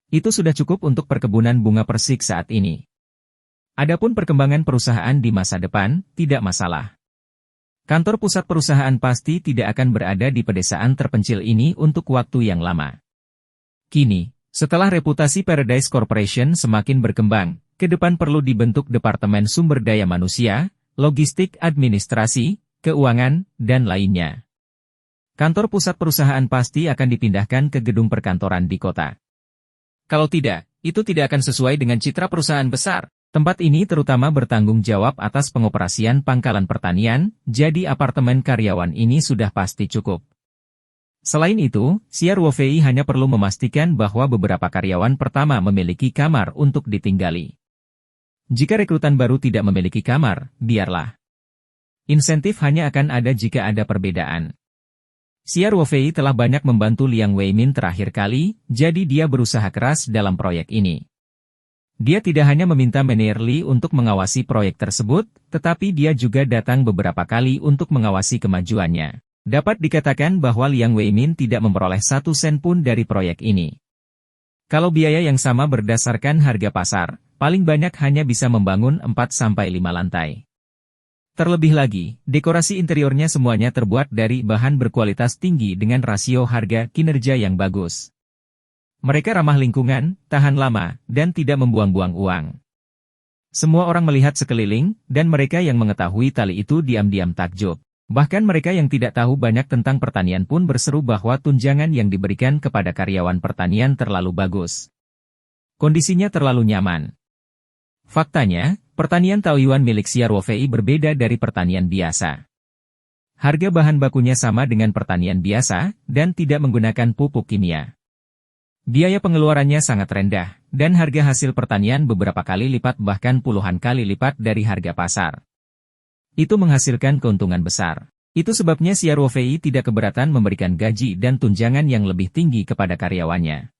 Itu sudah cukup untuk perkebunan bunga persik saat ini. Adapun perkembangan perusahaan di masa depan, tidak masalah. Kantor pusat perusahaan pasti tidak akan berada di pedesaan terpencil ini untuk waktu yang lama. Kini, setelah reputasi Paradise Corporation semakin berkembang, ke depan perlu dibentuk Departemen Sumber Daya Manusia, Logistik Administrasi, Keuangan, dan lainnya. Kantor pusat perusahaan pasti akan dipindahkan ke gedung perkantoran di kota. Kalau tidak, itu tidak akan sesuai dengan citra perusahaan besar. Tempat ini terutama bertanggung jawab atas pengoperasian pangkalan pertanian, jadi apartemen karyawan ini sudah pasti cukup. Selain itu, Xiao Fei hanya perlu memastikan bahwa beberapa karyawan pertama memiliki kamar untuk ditinggali. Jika rekrutan baru tidak memiliki kamar, biarlah. Insentif hanya akan ada jika ada perbedaan. Xiao Fei telah banyak membantu Liang Weimin terakhir kali, jadi dia berusaha keras dalam proyek ini. Dia tidak hanya meminta Manager Li untuk mengawasi proyek tersebut, tetapi dia juga datang beberapa kali untuk mengawasi kemajuannya. Dapat dikatakan bahwa Liang Weimin tidak memperoleh 1 sen pun dari proyek ini. Kalau biaya yang sama berdasarkan harga pasar, paling banyak hanya bisa membangun 4-5 lantai. Terlebih lagi, dekorasi interiornya semuanya terbuat dari bahan berkualitas tinggi dengan rasio harga kinerja yang bagus. Mereka ramah lingkungan, tahan lama, dan tidak membuang-buang uang. Semua orang melihat sekeliling, dan mereka yang mengetahui tali itu diam-diam takjub. Bahkan mereka yang tidak tahu banyak tentang pertanian pun berseru bahwa tunjangan yang diberikan kepada karyawan pertanian terlalu bagus. Kondisinya terlalu nyaman. Faktanya, pertanian Taoyuan milik Xiao Fei berbeda dari pertanian biasa. Harga bahan bakunya sama dengan pertanian biasa, dan tidak menggunakan pupuk kimia. Biaya pengeluarannya sangat rendah, dan harga hasil pertanian beberapa kali lipat bahkan puluhan kali lipat dari harga pasar. Itu menghasilkan keuntungan besar. Itu sebabnya Xiao Fei tidak keberatan memberikan gaji dan tunjangan yang lebih tinggi kepada karyawannya.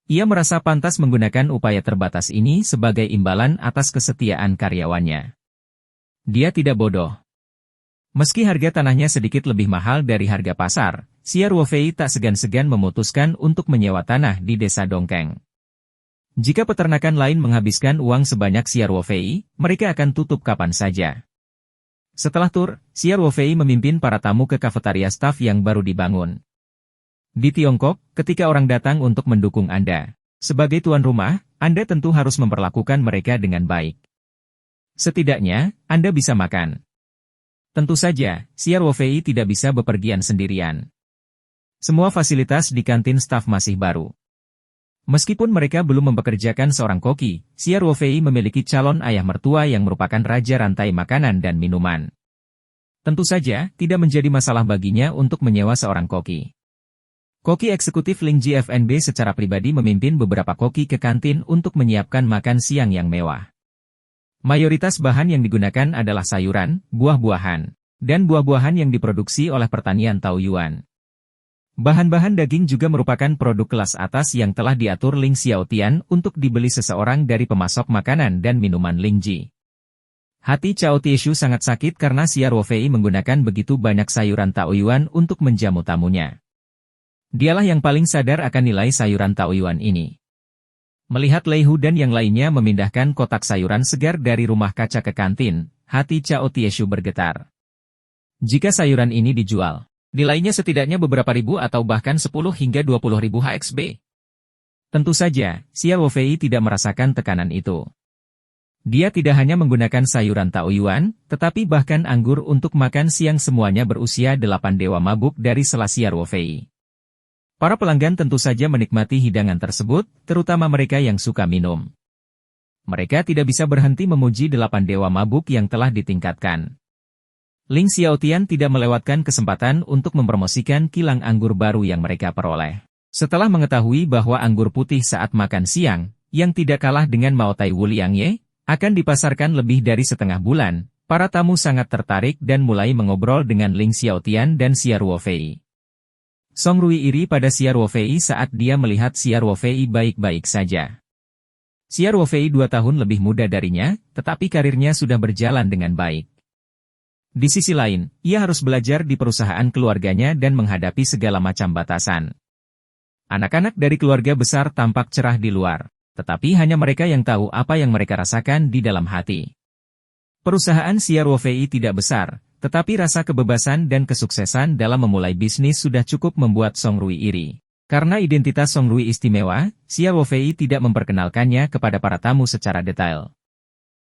Ia merasa pantas menggunakan upaya terbatas ini sebagai imbalan atas kesetiaan karyawannya. Dia tidak bodoh. Meski harga tanahnya sedikit lebih mahal dari harga pasar, Xia Ruofei tak segan-segan memutuskan untuk menyewa tanah di desa Dongkeng. Jika peternakan lain menghabiskan uang sebanyak Xia Ruofei, mereka akan tutup kapan saja. Setelah tur, Xia Ruofei memimpin para tamu ke kafetaria staf yang baru dibangun. Di Tiongkok, ketika orang datang untuk mendukung Anda, sebagai tuan rumah, Anda tentu harus memperlakukan mereka dengan baik. Setidaknya, Anda bisa makan. Tentu saja, Xia Ruofei tidak bisa bepergian sendirian. Semua fasilitas di kantin staf masih baru. Meskipun mereka belum mempekerjakan seorang koki, Xia Ruofei memiliki calon ayah mertua yang merupakan raja rantai makanan dan minuman. Tentu saja, tidak menjadi masalah baginya untuk menyewa seorang koki. Koki eksekutif Ling Ji F&B secara pribadi memimpin beberapa koki ke kantin untuk menyiapkan makan siang yang mewah. Mayoritas bahan yang digunakan adalah sayuran, buah-buahan, dan buah-buahan yang diproduksi oleh pertanian Taoyuan. Bahan-bahan daging juga merupakan produk kelas atas yang telah diatur Ling Xiaotian untuk dibeli seseorang dari pemasok makanan dan minuman Ling Ji. Hati Cao Tieshu sangat sakit karena Xia Ruofei menggunakan begitu banyak sayuran Taoyuan untuk menjamu tamunya. Dialah yang paling sadar akan nilai sayuran Taoyuan ini. Melihat Lei Hu dan yang lainnya memindahkan kotak sayuran segar dari rumah kaca ke kantin, hati Cao Tieshu bergetar. Jika sayuran ini dijual, nilainya setidaknya beberapa ribu atau bahkan 10 hingga 20 ribu HXB. Tentu saja, Xia Ruofei tidak merasakan tekanan itu. Dia tidak hanya menggunakan sayuran Taoyuan, tetapi bahkan anggur untuk makan siang semuanya berusia 8 dewa mabuk dari sela Xia Ruofei. Para pelanggan tentu saja menikmati hidangan tersebut, terutama mereka yang suka minum. Mereka tidak bisa berhenti memuji 8 dewa mabuk yang telah ditingkatkan. Ling Xiaotian tidak melewatkan kesempatan untuk mempromosikan kilang anggur baru yang mereka peroleh. Setelah mengetahui bahwa anggur putih saat makan siang, yang tidak kalah dengan Maotai Wuliangye, akan dipasarkan lebih dari setengah bulan, para tamu sangat tertarik dan mulai mengobrol dengan Ling Xiaotian dan Xia Ruofei. Song Rui iri pada Xia Ruofei saat dia melihat Xia Ruofei baik-baik saja. Xia Ruofei 2 tahun lebih muda darinya, tetapi karirnya sudah berjalan dengan baik. Di sisi lain, ia harus belajar di perusahaan keluarganya dan menghadapi segala macam batasan. Anak-anak dari keluarga besar tampak cerah di luar, tetapi hanya mereka yang tahu apa yang mereka rasakan di dalam hati. Perusahaan Xia Ruofei tidak besar, tetapi rasa kebebasan dan kesuksesan dalam memulai bisnis sudah cukup membuat Song Rui iri. Karena identitas Song Rui istimewa, Xia Ruofei tidak memperkenalkannya kepada para tamu secara detail.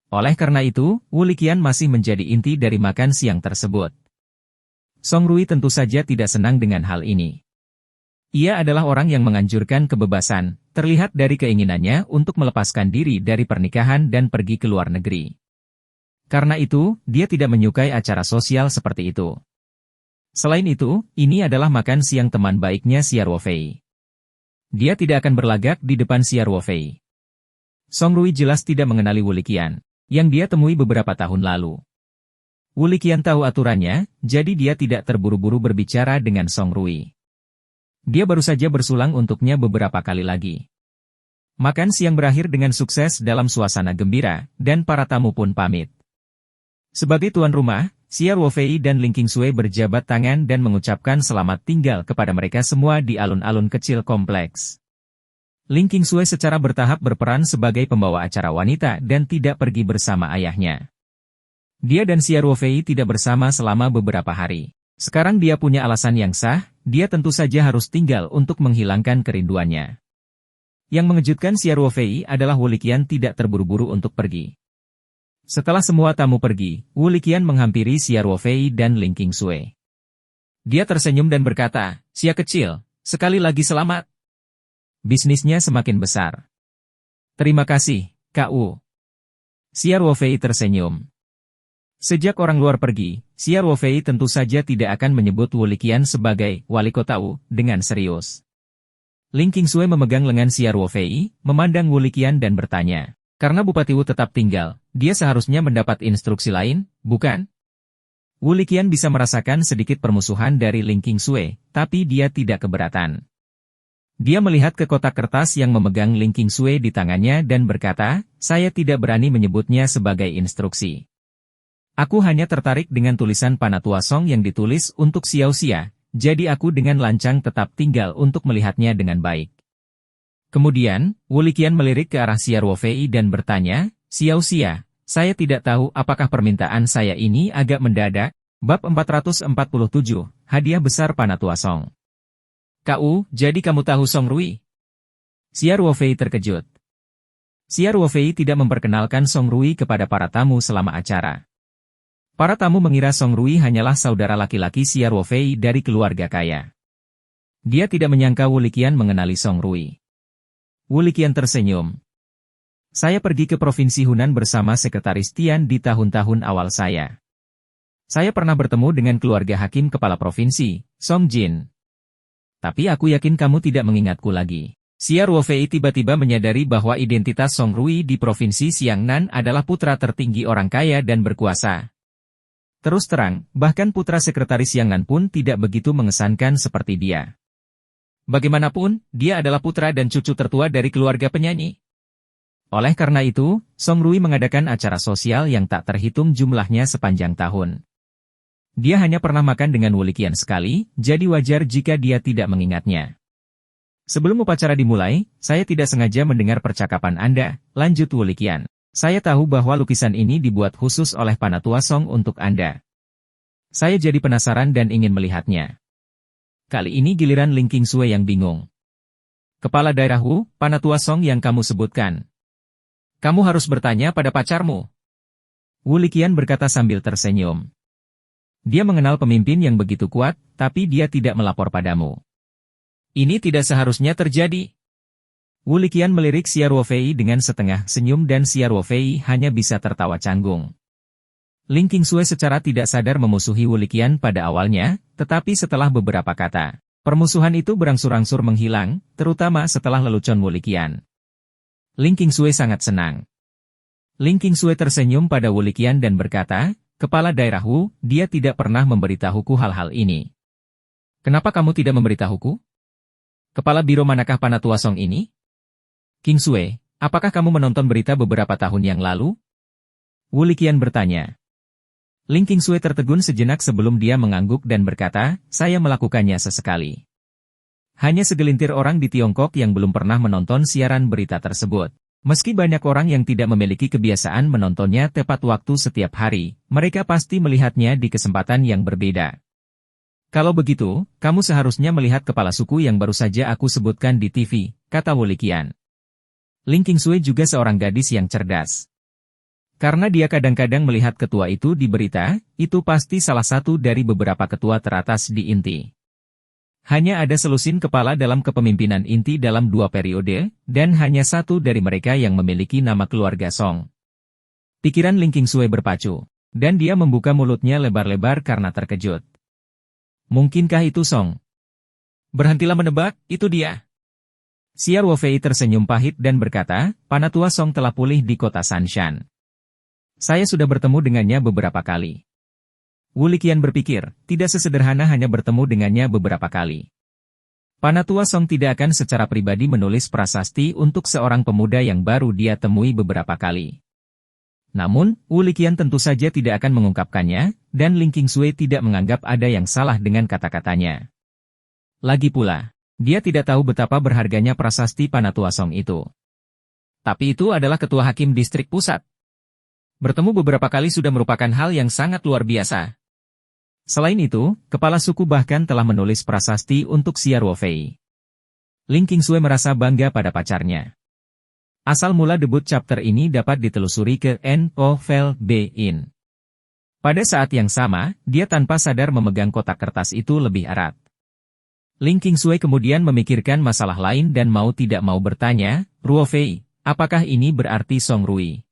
Oleh karena itu, Wu Liqian masih menjadi inti dari makan siang tersebut. Song Rui tentu saja tidak senang dengan hal ini. Ia adalah orang yang menganjurkan kebebasan, terlihat dari keinginannya untuk melepaskan diri dari pernikahan dan pergi ke luar negeri. Karena itu, dia tidak menyukai acara sosial seperti itu. Selain itu, ini adalah makan siang teman baiknya Xia Ruofei. Dia tidak akan berlagak di depan Xia Ruofei. Song Rui jelas tidak mengenali Wu Liqian, yang dia temui beberapa tahun lalu. Wu Liqian tahu aturannya, jadi dia tidak terburu-buru berbicara dengan Song Rui. Dia baru saja bersulang untuknya beberapa kali lagi. Makan siang berakhir dengan sukses dalam suasana gembira, dan para tamu pun pamit. Sebagai tuan rumah, Xia Ruofei dan Ling Qingsui berjabat tangan dan mengucapkan selamat tinggal kepada mereka semua di alun-alun kecil kompleks. Ling Qingsui secara bertahap berperan sebagai pembawa acara wanita dan tidak pergi bersama ayahnya. Dia dan Xia Ruofei tidak bersama selama beberapa hari. Sekarang dia punya alasan yang sah, dia tentu saja harus tinggal untuk menghilangkan kerinduannya. Yang mengejutkan Xia Ruofei adalah Wu Liqian tidak terburu-buru untuk pergi. Setelah semua tamu pergi, Wu Liqian menghampiri Xia Ruofei dan Ling Qingsui. Dia tersenyum dan berkata, "Xia kecil, sekali lagi selamat. Bisnisnya semakin besar." "Terima kasih, Kak Wu." Xia Ruofei tersenyum. Sejak orang luar pergi, Xia Ruofei tentu saja tidak akan menyebut Wu Liqian sebagai wali kota Wu dengan serius. Ling Qingsui memegang lengan Xia Ruofei, memandang Wu Liqian dan bertanya, "Karena Bupati Wu tetap tinggal, dia seharusnya mendapat instruksi lain, bukan?" Wu Liqian bisa merasakan sedikit permusuhan dari Ling Qingsui, tapi dia tidak keberatan. Dia melihat ke kotak kertas yang memegang Ling Qingsui di tangannya dan berkata, "Saya tidak berani menyebutnya sebagai instruksi. Aku hanya tertarik dengan tulisan Panatua Song yang ditulis untuk Xiao Xia, jadi aku dengan lancang tetap tinggal untuk melihatnya dengan baik. Kemudian, Wu Liqian melirik ke arah Xia Ruofei dan bertanya, Xiao Xia, saya tidak tahu apakah permintaan saya ini agak mendadak. Bab 447, Hadiah Besar Panatua Song. Kau, jadi kamu tahu Song Rui? Xia Ruofei terkejut. Xia Ruofei tidak memperkenalkan Song Rui kepada para tamu selama acara. Para tamu mengira Song Rui hanyalah saudara laki-laki Xia Ruofei dari keluarga kaya. Dia tidak menyangka Wu Liqian mengenali Song Rui. Wu Liqian tersenyum. Saya pergi ke Provinsi Hunan bersama Sekretaris Tian di tahun-tahun awal saya. Saya pernah bertemu dengan keluarga hakim kepala provinsi, Song Jin. Tapi aku yakin kamu tidak mengingatku lagi. Xia Ruofei tiba-tiba menyadari bahwa identitas Song Rui di Provinsi Xiangnan adalah putra tertinggi orang kaya dan berkuasa. Terus terang, bahkan putra sekretaris Xiangnan pun tidak begitu mengesankan seperti dia. Bagaimanapun, dia adalah putra dan cucu tertua dari keluarga penyanyi. Oleh karena itu, Song Rui mengadakan acara sosial yang tak terhitung jumlahnya sepanjang tahun. Dia hanya pernah makan dengan Wu Liqian sekali, jadi wajar jika dia tidak mengingatnya. Sebelum upacara dimulai, saya tidak sengaja mendengar percakapan Anda, lanjut Wu Liqian. Saya tahu bahwa lukisan ini dibuat khusus oleh Panatua Song untuk Anda. Saya jadi penasaran dan ingin melihatnya. Kali ini giliran Ling Qingsui yang bingung. Kepala daerah Wu, Panatua Song yang kamu sebutkan. Kamu harus bertanya pada pacarmu. Wu Liqian berkata sambil tersenyum. Dia mengenal pemimpin yang begitu kuat, tapi dia tidak melapor padamu. Ini tidak seharusnya terjadi. Wu Liqian melirik Xia Ruofei dengan setengah senyum dan Xia Ruofei hanya bisa tertawa canggung. Ling Qingsui secara tidak sadar memusuhi Wu Liqian pada awalnya, tetapi setelah beberapa kata, permusuhan itu berangsur-angsur menghilang, terutama setelah lelucon Wu Liqian. Ling Qingsui sangat senang. Ling Qingsui tersenyum pada Wu Liqian dan berkata, Kepala daerah Wu, dia tidak pernah memberitahuku hal-hal ini. Kenapa kamu tidak memberitahuku? Kepala biro manakah Panatua Song ini? Qingsui, apakah kamu menonton berita beberapa tahun yang lalu? Wu Liqian bertanya. Ling Qingsui tertegun sejenak sebelum dia mengangguk dan berkata, saya melakukannya sesekali. Hanya segelintir orang di Tiongkok yang belum pernah menonton siaran berita tersebut. Meski banyak orang yang tidak memiliki kebiasaan menontonnya tepat waktu setiap hari, mereka pasti melihatnya di kesempatan yang berbeda. Kalau begitu, kamu seharusnya melihat kepala suku yang baru saja aku sebutkan di TV, kata Wu Liqian. Ling Qingsui juga seorang gadis yang cerdas. Karena dia kadang-kadang melihat ketua itu di berita, itu pasti salah satu dari beberapa ketua teratas di inti. Hanya ada selusin kepala dalam kepemimpinan inti dalam 2 periode, dan hanya satu dari mereka yang memiliki nama keluarga Song. Pikiran Ling Qingsui berpacu, dan dia membuka mulutnya lebar-lebar karena terkejut. Mungkinkah itu Song? Berhentilah menebak, itu dia. Xia Ruofei tersenyum pahit dan berkata, Panatua Song telah pulih di kota Sanshan. Saya sudah bertemu dengannya beberapa kali. Wu Liqian berpikir, tidak sesederhana hanya bertemu dengannya beberapa kali. Panatua Song tidak akan secara pribadi menulis prasasti untuk seorang pemuda yang baru dia temui beberapa kali. Namun, Wu Liqian tentu saja tidak akan mengungkapkannya, dan Ling Qingsui tidak menganggap ada yang salah dengan kata-katanya. Lagi pula, dia tidak tahu betapa berharganya prasasti Panatua Song itu. Tapi itu adalah ketua hakim distrik pusat. Bertemu beberapa kali sudah merupakan hal yang sangat luar biasa. Selain itu, kepala suku bahkan telah menulis prasasti untuk Xia Ruofei. Ling Qingsui merasa bangga pada pacarnya. Asal mula debut chapter ini dapat ditelusuri ke NOVEL-BIN. Pada saat yang sama, dia tanpa sadar memegang kotak kertas itu lebih erat. Ling Qingsui kemudian memikirkan masalah lain dan mau tidak mau bertanya, Ruofei, apakah ini berarti Song Rui?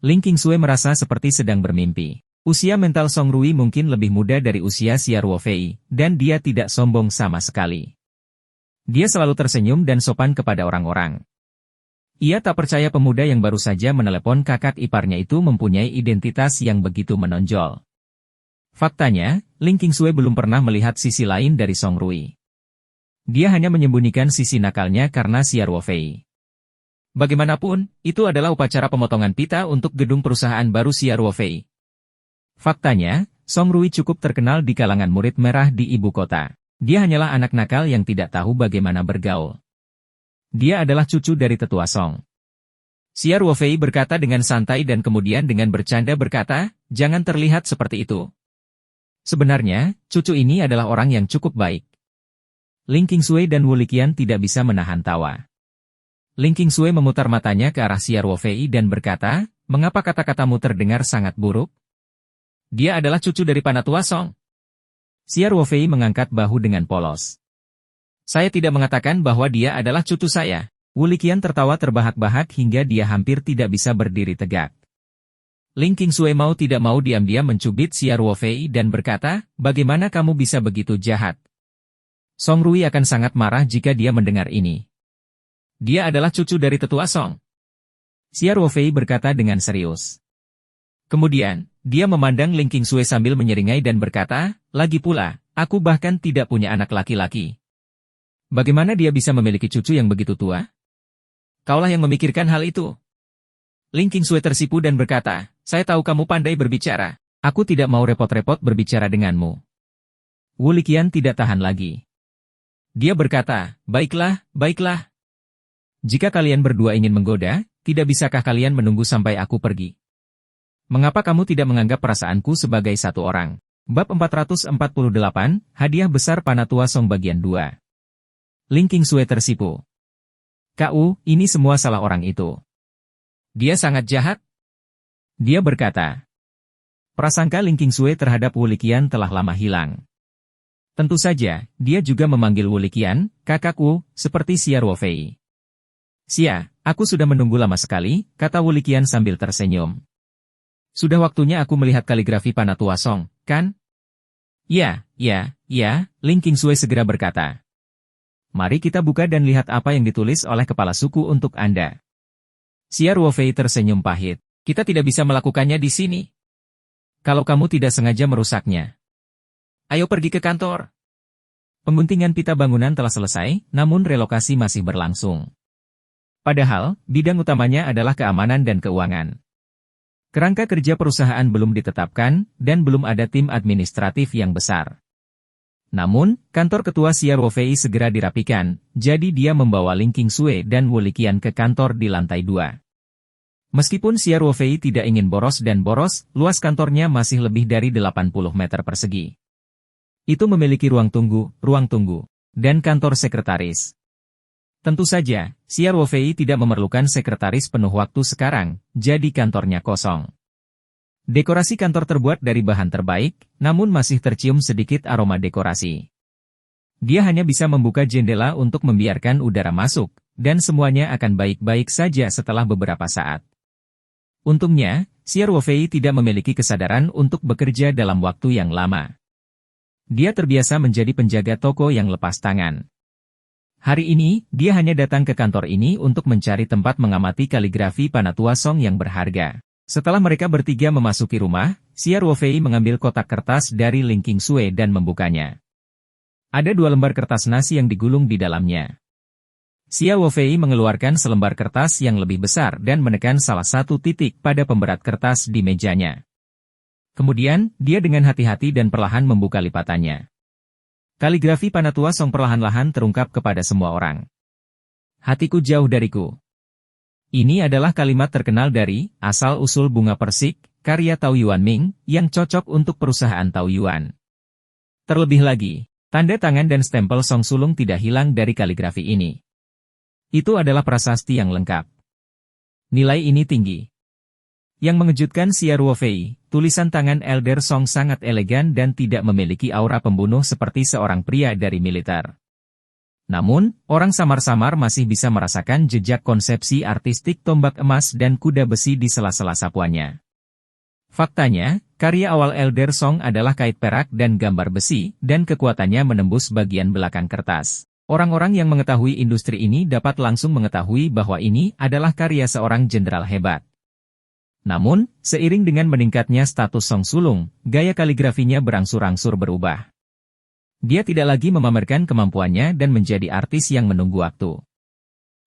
Ling Qingsui merasa seperti sedang bermimpi. Usia mental Song Rui mungkin lebih muda dari usia Xia Ruofei, dan dia tidak sombong sama sekali. Dia selalu tersenyum dan sopan kepada orang-orang. Ia tak percaya pemuda yang baru saja menelepon kakak iparnya itu mempunyai identitas yang begitu menonjol. Faktanya, Ling Qingsui belum pernah melihat sisi lain dari Song Rui. Dia hanya menyembunyikan sisi nakalnya karena Xia Ruofei. Bagaimanapun, itu adalah upacara pemotongan pita untuk gedung perusahaan baru Xia Ruofei. Faktanya, Song Rui cukup terkenal di kalangan murid merah di ibu kota. Dia hanyalah anak nakal yang tidak tahu bagaimana bergaul. Dia adalah cucu dari tetua Song. Xia Ruofei berkata dengan santai dan kemudian dengan bercanda berkata, jangan terlihat seperti itu. Sebenarnya, cucu ini adalah orang yang cukup baik. Ling Qingsui dan Wu Liqian tidak bisa menahan tawa. Ling Qingsui memutar matanya ke arah Xia Ruofei dan berkata, mengapa kata-katamu terdengar sangat buruk? Dia adalah cucu dari Panatua Song. Xia Ruofei mengangkat bahu dengan polos. Saya tidak mengatakan bahwa dia adalah cucu saya. Wu Liqian tertawa terbahak-bahak hingga dia hampir tidak bisa berdiri tegak. Ling Qingsui mau tidak mau diam-diam mencubit Xia Ruofei dan berkata, bagaimana kamu bisa begitu jahat? Song Rui akan sangat marah jika dia mendengar ini. Dia adalah cucu dari tetua Song. Xia Ruofei berkata dengan serius. Kemudian, dia memandang Ling Qingsui sambil menyeringai dan berkata, lagi pula, aku bahkan tidak punya anak laki-laki. Bagaimana dia bisa memiliki cucu yang begitu tua? Kaulah yang memikirkan hal itu. Ling Qingsui tersipu dan berkata, saya tahu kamu pandai berbicara. Aku tidak mau repot-repot berbicara denganmu. Wu Liqian tidak tahan lagi. Dia berkata, baiklah, baiklah. Jika kalian berdua ingin menggoda, tidak bisakah kalian menunggu sampai aku pergi? Mengapa kamu tidak menganggap perasaanku sebagai satu orang? Bab 448, Hadiah Besar Panatua Song Bagian 2. Ling Qingsui tersipu. Kau, ini semua salah orang itu. Dia sangat jahat. Dia berkata. Prasangka Ling Qingsui terhadap Wu Liqian telah lama hilang. Tentu saja, dia juga memanggil Wu Liqian, kakakku, seperti Xia Ruofei. Xia, aku sudah menunggu lama sekali, kata Wu Liqian sambil tersenyum. Sudah waktunya aku melihat kaligrafi Panatua Song, kan? Ya, Ling Qingsui segera berkata. Mari kita buka dan lihat apa yang ditulis oleh kepala suku untuk Anda. Xia Ruofei tersenyum pahit. Kita tidak bisa melakukannya di sini. Kalau kamu tidak sengaja merusaknya. Ayo pergi ke kantor. Pengguntingan pita bangunan telah selesai, namun relokasi masih berlangsung. Padahal, bidang utamanya adalah keamanan dan keuangan. Kerangka kerja perusahaan belum ditetapkan, dan belum ada tim administratif yang besar. Namun, kantor ketua Xia Ruofei segera dirapikan, jadi dia membawa Ling Qingsui dan Wu Liqian ke kantor di lantai 2. Meskipun Xia Ruofei tidak ingin boros dan boros, luas kantornya masih lebih dari 80 meter persegi. Itu memiliki ruang tunggu, dan kantor sekretaris. Tentu saja, Xia Ruofei tidak memerlukan sekretaris penuh waktu sekarang, jadi kantornya kosong. Dekorasi kantor terbuat dari bahan terbaik, namun masih tercium sedikit aroma dekorasi. Dia hanya bisa membuka jendela untuk membiarkan udara masuk, dan semuanya akan baik-baik saja setelah beberapa saat. Untungnya, Xia Ruofei tidak memiliki kesadaran untuk bekerja dalam waktu yang lama. Dia terbiasa menjadi penjaga toko yang lepas tangan. Hari ini, dia hanya datang ke kantor ini untuk mencari tempat mengamati kaligrafi Panatua Song yang berharga. Setelah mereka bertiga memasuki rumah, Xia Ruofei mengambil kotak kertas dari Ling Qingsui dan membukanya. Ada 2 lembar kertas nasi yang digulung di dalamnya. Xia Ruofei mengeluarkan selembar kertas yang lebih besar dan menekan salah satu titik pada pemberat kertas di mejanya. Kemudian, dia dengan hati-hati dan perlahan membuka lipatannya. Kaligrafi Panatua Song perlahan-lahan terungkap kepada semua orang. Hatiku jauh dariku. Ini adalah kalimat terkenal dari Asal-Usul Bunga Persik, karya Tao Yuan Ming, yang cocok untuk perusahaan Tao Yuan. Terlebih lagi, tanda tangan dan stempel Song Sulung tidak hilang dari kaligrafi ini. Itu adalah prasasti yang lengkap. Nilai ini tinggi. Yang mengejutkan Xia Ruofei, tulisan tangan Elder Song sangat elegan dan tidak memiliki aura pembunuh seperti seorang pria dari militer. Namun, orang samar-samar masih bisa merasakan jejak konsepsi artistik tombak emas dan kuda besi di sela-sela sapuannya. Faktanya, karya awal Elder Song adalah kait perak dan gambar besi, dan kekuatannya menembus bagian belakang kertas. Orang-orang yang mengetahui industri ini dapat langsung mengetahui bahwa ini adalah karya seorang jenderal hebat. Namun, seiring dengan meningkatnya status Song Sulung, gaya kaligrafinya berangsur-angsur berubah. Dia tidak lagi memamerkan kemampuannya dan menjadi artis yang menunggu waktu.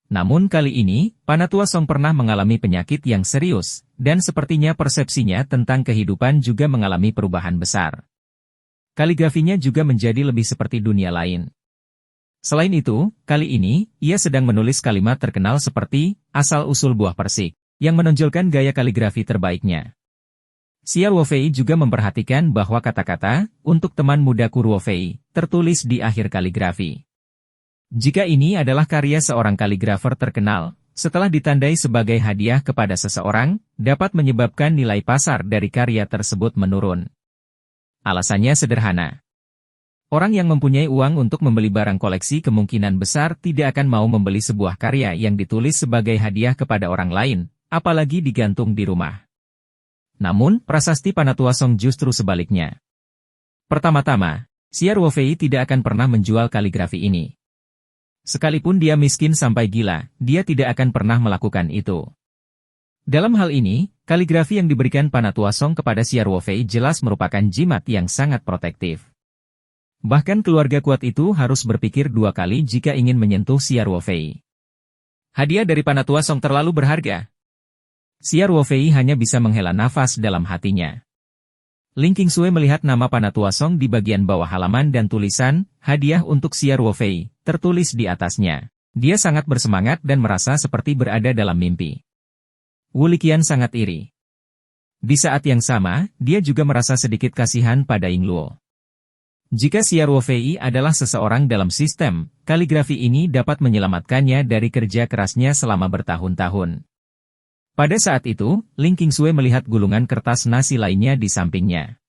Namun kali ini, Panatua Song pernah mengalami penyakit yang serius, dan sepertinya persepsinya tentang kehidupan juga mengalami perubahan besar. Kaligrafinya juga menjadi lebih seperti dunia lain. Selain itu, kali ini, ia sedang menulis kalimat terkenal seperti, asal-usul buah persik, yang menonjolkan gaya kaligrafi terbaiknya. Xia Ruofei juga memperhatikan bahwa kata-kata, untuk teman mudaku Ruofei, tertulis di akhir kaligrafi. Jika ini adalah karya seorang kaligrafer terkenal, setelah ditandai sebagai hadiah kepada seseorang, dapat menyebabkan nilai pasar dari karya tersebut menurun. Alasannya sederhana. Orang yang mempunyai uang untuk membeli barang koleksi kemungkinan besar tidak akan mau membeli sebuah karya yang ditulis sebagai hadiah kepada orang lain, apalagi digantung di rumah. Namun, prasasti Panatua Song justru sebaliknya. Pertama-tama, Xia Ruofei tidak akan pernah menjual kaligrafi ini. Sekalipun dia miskin sampai gila, dia tidak akan pernah melakukan itu. Dalam hal ini, kaligrafi yang diberikan Panatua Song kepada Xia Ruofei jelas merupakan jimat yang sangat protektif. Bahkan keluarga kuat itu harus berpikir dua kali jika ingin menyentuh Xia Ruofei. Hadiah dari Panatua Song terlalu berharga. Xia Ruofei hanya bisa menghela nafas dalam hatinya. Ling Qingsui melihat nama Panatua Song di bagian bawah halaman dan tulisan, hadiah untuk Xia Ruofei, tertulis di atasnya. Dia sangat bersemangat dan merasa seperti berada dalam mimpi. Wu Liqian sangat iri. Di saat yang sama, dia juga merasa sedikit kasihan pada Ying Luo. Jika Xia Ruofei adalah seseorang dalam sistem, kaligrafi ini dapat menyelamatkannya dari kerja kerasnya selama bertahun-tahun. Pada saat itu, Ling Qingsui melihat gulungan kertas nasi lainnya di sampingnya.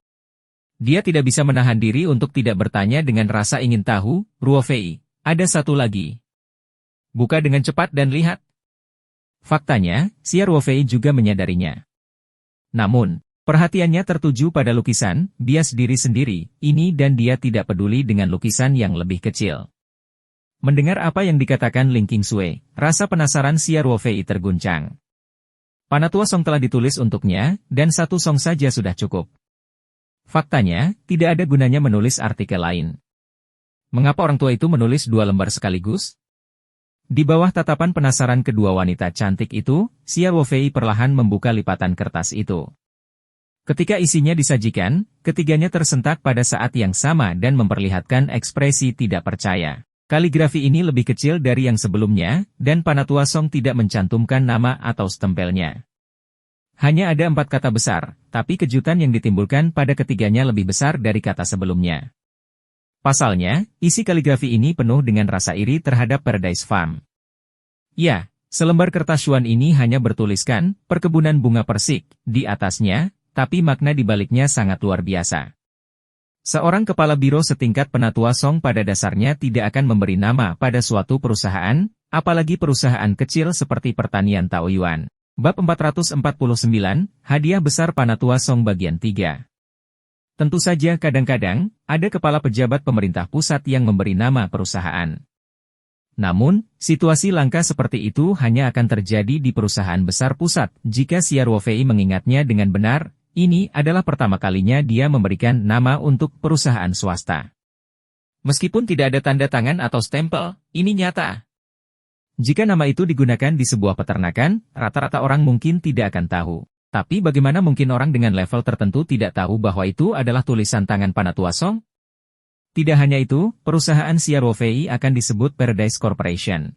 Dia tidak bisa menahan diri untuk tidak bertanya dengan rasa ingin tahu, Ruofei, ada satu lagi. Buka dengan cepat dan lihat. Faktanya, Xia Ruofei juga menyadarinya. Namun, perhatiannya tertuju pada lukisan, bias diri sendiri, ini dan dia tidak peduli dengan lukisan yang lebih kecil. Mendengar apa yang dikatakan Ling Qingsui, rasa penasaran Xia Ruofei terguncang. Panatua Song telah ditulis untuknya, dan satu song saja sudah cukup. Faktanya, tidak ada gunanya menulis artikel lain. Mengapa orang tua itu menulis 2 lembar sekaligus? Di bawah tatapan penasaran kedua wanita cantik itu, Xia Ruofei perlahan membuka lipatan kertas itu. Ketika isinya disajikan, ketiganya tersentak pada saat yang sama dan memperlihatkan ekspresi tidak percaya. Kaligrafi ini lebih kecil dari yang sebelumnya, dan Panatua Song tidak mencantumkan nama atau stempelnya. Hanya ada 4 kata besar, tapi kejutan yang ditimbulkan pada ketiganya lebih besar dari kata sebelumnya. Pasalnya, isi kaligrafi ini penuh dengan rasa iri terhadap Paradise Farm. Ya, selembar kertas Xuan ini hanya bertuliskan, perkebunan bunga persik, di atasnya, tapi makna di baliknya sangat luar biasa. Seorang kepala biro setingkat Panatua Song pada dasarnya tidak akan memberi nama pada suatu perusahaan, apalagi perusahaan kecil seperti pertanian Taoyuan. Bab 449, Hadiah Besar Panatua Song Bagian 3. Tentu saja kadang-kadang, ada kepala pejabat pemerintah pusat yang memberi nama perusahaan. Namun, situasi langka seperti itu hanya akan terjadi di perusahaan besar pusat, jika Xia Ruofei mengingatnya dengan benar. Ini adalah pertama kalinya dia memberikan nama untuk perusahaan swasta. Meskipun tidak ada tanda tangan atau stempel, ini nyata. Jika nama itu digunakan di sebuah peternakan, rata-rata orang mungkin tidak akan tahu. Tapi bagaimana mungkin orang dengan level tertentu tidak tahu bahwa itu adalah tulisan tangan Panatua Song? Tidak hanya itu, perusahaan Xia Ruofei akan disebut Paradise Corporation.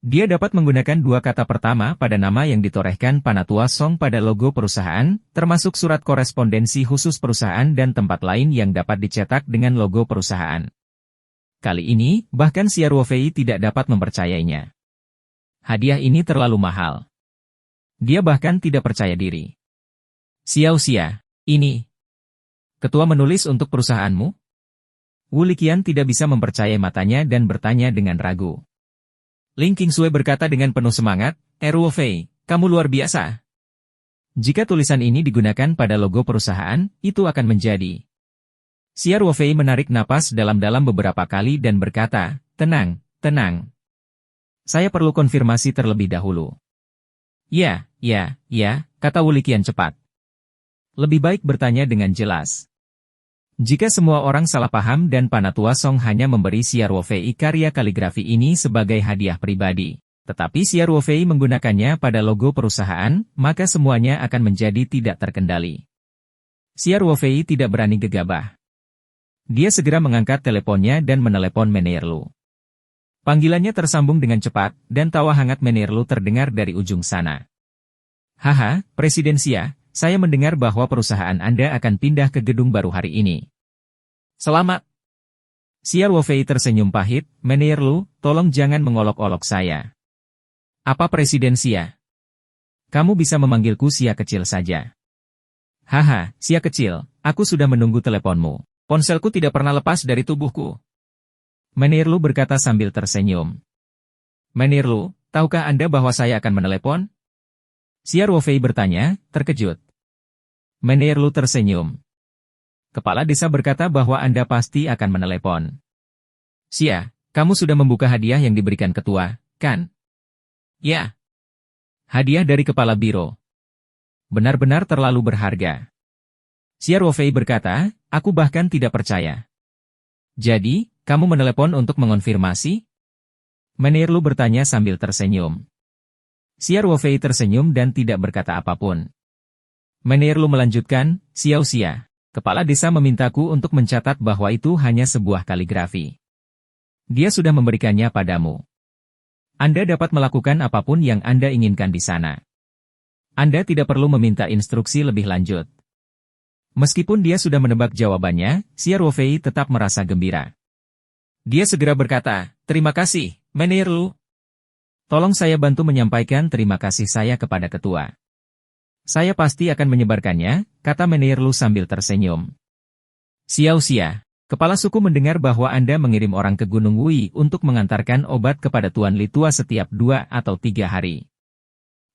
Dia dapat menggunakan 2 kata pertama pada nama yang ditorehkan Panatua Song pada logo perusahaan, termasuk surat korespondensi khusus perusahaan dan tempat lain yang dapat dicetak dengan logo perusahaan. Kali ini, bahkan Xia Ruofei tidak dapat mempercayainya. Hadiah ini terlalu mahal. Dia bahkan tidak percaya diri. Xiao Xia, ini ketua menulis untuk perusahaanmu? Wu Liqian tidak bisa mempercayai matanya dan bertanya dengan ragu. Ling Qingsui berkata dengan penuh semangat, Ruofei, kamu luar biasa. Jika tulisan ini digunakan pada logo perusahaan, itu akan menjadi. Xia Ruofei menarik napas dalam-dalam beberapa kali dan berkata, tenang, tenang. Saya perlu konfirmasi terlebih dahulu. Ya, kata Wu Liqian cepat. Lebih baik bertanya dengan jelas. Jika semua orang salah paham dan Panatua Song hanya memberi Xia Ruofei karya kaligrafi ini sebagai hadiah pribadi, Tetapi Xia Ruofei menggunakannya pada logo perusahaan, maka semuanya akan menjadi tidak terkendali. Xia Ruofei tidak berani gegabah. Dia segera mengangkat teleponnya dan menelepon Meneerlu. Panggilannya tersambung dengan cepat, dan tawa hangat Meneerlu terdengar dari ujung sana. Haha, Presiden Xia, saya mendengar bahwa perusahaan Anda akan pindah ke gedung baru hari ini. Selamat. Xia Ruofei tersenyum pahit, Meneerlu, tolong jangan mengolok-olok saya. Apa Presiden Xia? Kamu bisa memanggilku Xia kecil saja. Haha, Xia kecil, aku sudah menunggu teleponmu. Ponselku tidak pernah lepas dari tubuhku. Meneerlu berkata sambil tersenyum. Meneerlu, tahukah Anda bahwa saya akan menelepon? Xia Ruofei bertanya, terkejut. Meneerlu tersenyum. Kepala desa berkata bahwa Anda pasti akan menelepon. Xia, kamu sudah membuka hadiah yang diberikan ketua, kan? Ya. Hadiah dari kepala biro. Benar-benar terlalu berharga. Xia Ruofei berkata, aku bahkan tidak percaya. Jadi, kamu menelepon untuk mengonfirmasi? Meneerlu bertanya sambil tersenyum. Xia Ruofei tersenyum dan tidak berkata apapun. Meneerlu melanjutkan, Xiao Xia, kepala desa memintaku untuk mencatat bahwa itu hanya sebuah kaligrafi. Dia sudah memberikannya padamu. Anda dapat melakukan apapun yang Anda inginkan di sana. Anda tidak perlu meminta instruksi lebih lanjut. Meskipun dia sudah menebak jawabannya, Xia Ruofei tetap merasa gembira. Dia segera berkata, terima kasih, Meneerlu. Tolong saya bantu menyampaikan terima kasih saya kepada ketua. Saya pasti akan menyebarkannya, kata Meneerlu sambil tersenyum. Xiao Xia, kepala suku mendengar bahwa Anda mengirim orang ke Gunung Wui untuk mengantarkan obat kepada Tuan Litua setiap 2 atau 3 hari.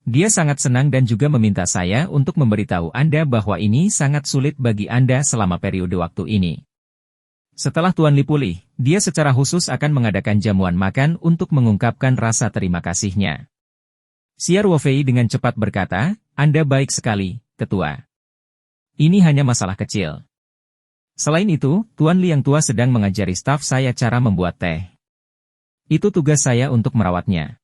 Dia sangat senang dan juga meminta saya untuk memberitahu Anda bahwa ini sangat sulit bagi Anda selama periode waktu ini. Setelah Tuan Li pulih, dia secara khusus akan mengadakan jamuan makan untuk mengungkapkan rasa terima kasihnya. Xia Ruofei dengan cepat berkata, Anda baik sekali, ketua. Ini hanya masalah kecil. Selain itu, Tuan Li yang tua sedang mengajari staf saya cara membuat teh. Itu tugas saya untuk merawatnya.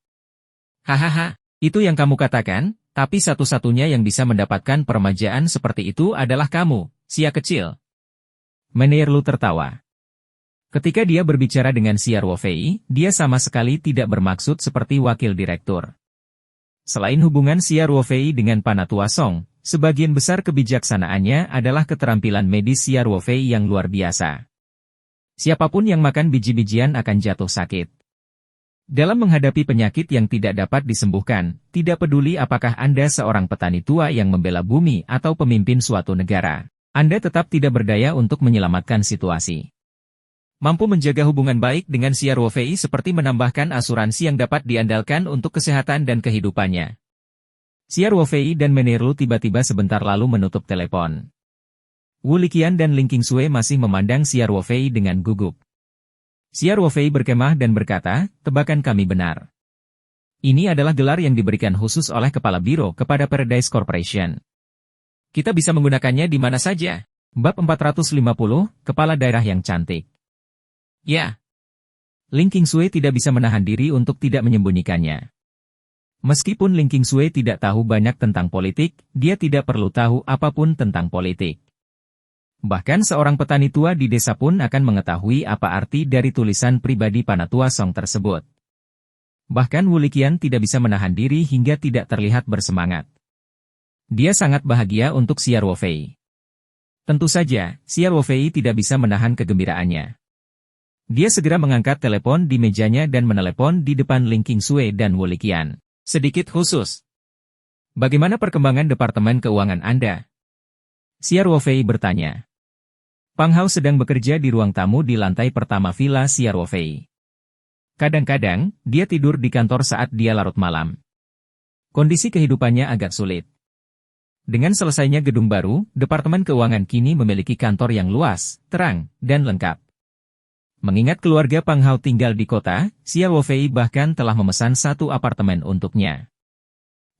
Hahaha. Itu yang kamu katakan, tapi satu-satunya yang bisa mendapatkan permajaan seperti itu adalah kamu, Xia kecil. Meneerlu tertawa. Ketika dia berbicara dengan Xia Ruofei, dia sama sekali tidak bermaksud seperti wakil direktur. Selain hubungan Xia Ruofei dengan Panatua Song, sebagian besar kebijaksanaannya adalah keterampilan medis Xia Ruofei yang luar biasa. Siapapun yang makan biji-bijian akan jatuh sakit. Dalam menghadapi penyakit yang tidak dapat disembuhkan, tidak peduli apakah Anda seorang petani tua yang membela bumi atau pemimpin suatu negara, Anda tetap tidak berdaya untuk menyelamatkan situasi. Mampu menjaga hubungan baik dengan Xia Ruofei seperti menambahkan asuransi yang dapat diandalkan untuk kesehatan dan kehidupannya. Xia Ruofei dan Meneerlu tiba-tiba sebentar lalu menutup telepon. Wu Liqian dan Ling Qingsui masih memandang Xia Ruofei dengan gugup. Xia Ruofei berkemah dan berkata, tebakan kami benar. Ini adalah gelar yang diberikan khusus oleh Kepala Biro kepada Paradise Corporation. Kita bisa menggunakannya di mana saja. Bab 450, Kepala Daerah yang Cantik. Ya. Ling Qingsui tidak bisa menahan diri untuk tidak menyembunyikannya. Meskipun Ling Qingsui tidak tahu banyak tentang politik, dia tidak perlu tahu apapun tentang politik. Bahkan seorang petani tua di desa pun akan mengetahui apa arti dari tulisan pribadi Panatua Song tersebut. Bahkan Wu Liqian tidak bisa menahan diri hingga tidak terlihat bersemangat. Dia sangat bahagia untuk Xia Ruofei. Tentu saja, Xia Ruofei tidak bisa menahan kegembiraannya. Dia segera mengangkat telepon di mejanya dan menelepon di depan Ling Qingsui dan Wu Liqian. Sedikit khusus. Bagaimana perkembangan Departemen Keuangan Anda? Xia Ruofei bertanya. Pang Hao sedang bekerja di ruang tamu di lantai pertama villa Xia Ruofei. Kadang-kadang, dia tidur di kantor saat dia larut malam. Kondisi kehidupannya agak sulit. Dengan selesainya gedung baru, Departemen Keuangan kini memiliki kantor yang luas, terang, dan lengkap. Mengingat keluarga Pang Hao tinggal di kota, Xia Ruofei bahkan telah memesan 1 apartemen untuknya.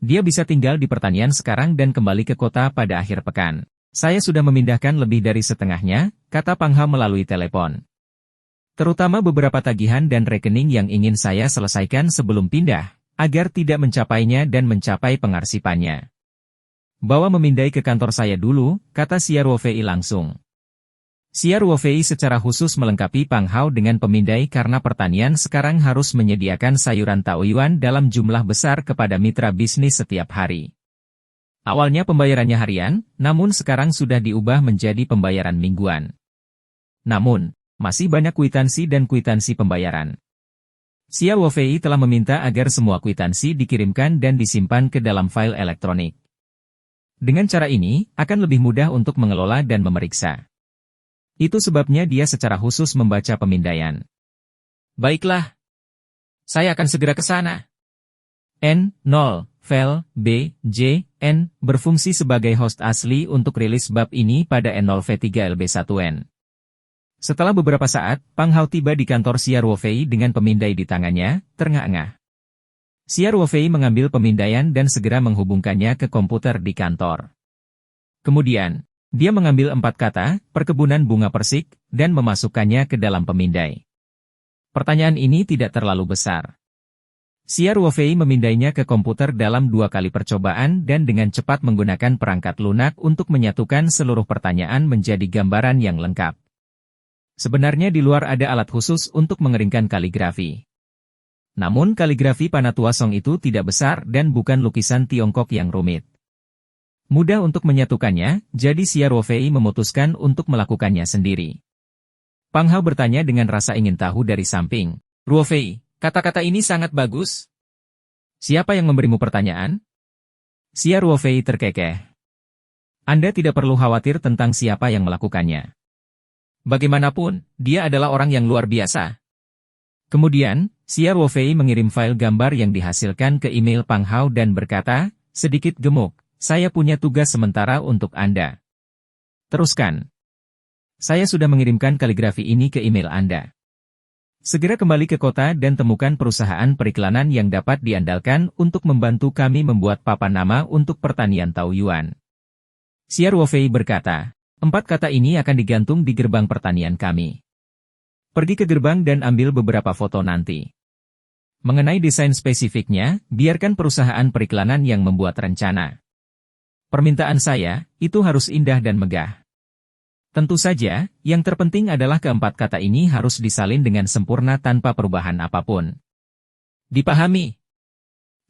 Dia bisa tinggal di pertanian sekarang dan kembali ke kota pada akhir pekan. Saya sudah memindahkan lebih dari setengahnya, kata Pang Hao melalui telepon. Terutama beberapa tagihan dan rekening yang ingin saya selesaikan sebelum pindah, agar tidak mencapainya dan mencapai pengarsipannya. Bawa memindai ke kantor saya dulu, kata Xia Ruofei langsung. Xia Ruofei secara khusus melengkapi Pang Hao dengan pemindai karena pertanian sekarang harus menyediakan sayuran taoyuan dalam jumlah besar kepada mitra bisnis setiap hari. Awalnya pembayarannya harian, namun sekarang sudah diubah menjadi pembayaran mingguan. Namun, masih banyak kwitansi dan kwitansi pembayaran. Xia Ruofei telah meminta agar semua kwitansi dikirimkan dan disimpan ke dalam file elektronik. Dengan cara ini, akan lebih mudah untuk mengelola dan memeriksa. Itu sebabnya dia secara khusus membaca pemindaian. Baiklah. Saya akan segera ke sana. N0, Vel, B, J, N, berfungsi sebagai host asli untuk rilis bab ini pada N0V3LB1N. Setelah beberapa saat, Pang Hao tiba di kantor Xia Ruofei dengan pemindai di tangannya, terengah-engah. Xia Ruofei mengambil pemindaian dan segera menghubungkannya ke komputer di kantor. Kemudian, dia mengambil 4 kata, perkebunan bunga persik, dan memasukkannya ke dalam pemindai. Pertanyaan ini tidak terlalu besar. Xia Ruofei memindainya ke komputer dalam 2 kali percobaan dan dengan cepat menggunakan perangkat lunak untuk menyatukan seluruh pertanyaan menjadi gambaran yang lengkap. Sebenarnya di luar ada alat khusus untuk mengeringkan kaligrafi. Namun kaligrafi Panatua Song itu tidak besar dan bukan lukisan Tiongkok yang rumit. Mudah untuk menyatukannya, jadi Xia Ruofei memutuskan untuk melakukannya sendiri. Pang Hao bertanya dengan rasa ingin tahu dari samping. Ruofei, kata-kata ini sangat bagus. Siapa yang memberimu pertanyaan? Xia Ruofei terkekeh. Anda tidak perlu khawatir tentang siapa yang melakukannya. Bagaimanapun, dia adalah orang yang luar biasa. Kemudian, Xia Ruofei mengirim file gambar yang dihasilkan ke email Pang Hao dan berkata, sedikit gemuk. Saya punya tugas sementara untuk Anda. Teruskan. Saya sudah mengirimkan kaligrafi ini ke email Anda. Segera kembali ke kota dan temukan perusahaan periklanan yang dapat diandalkan untuk membantu kami membuat papan nama untuk pertanian taoyuan. Xia Ruofei berkata, 4 kata ini akan digantung di gerbang pertanian kami. Pergi ke gerbang dan ambil beberapa foto nanti. Mengenai desain spesifiknya, biarkan perusahaan periklanan yang membuat rencana. Permintaan saya, itu harus indah dan megah. Tentu saja, yang terpenting adalah keempat kata ini harus disalin dengan sempurna tanpa perubahan apapun. Dipahami?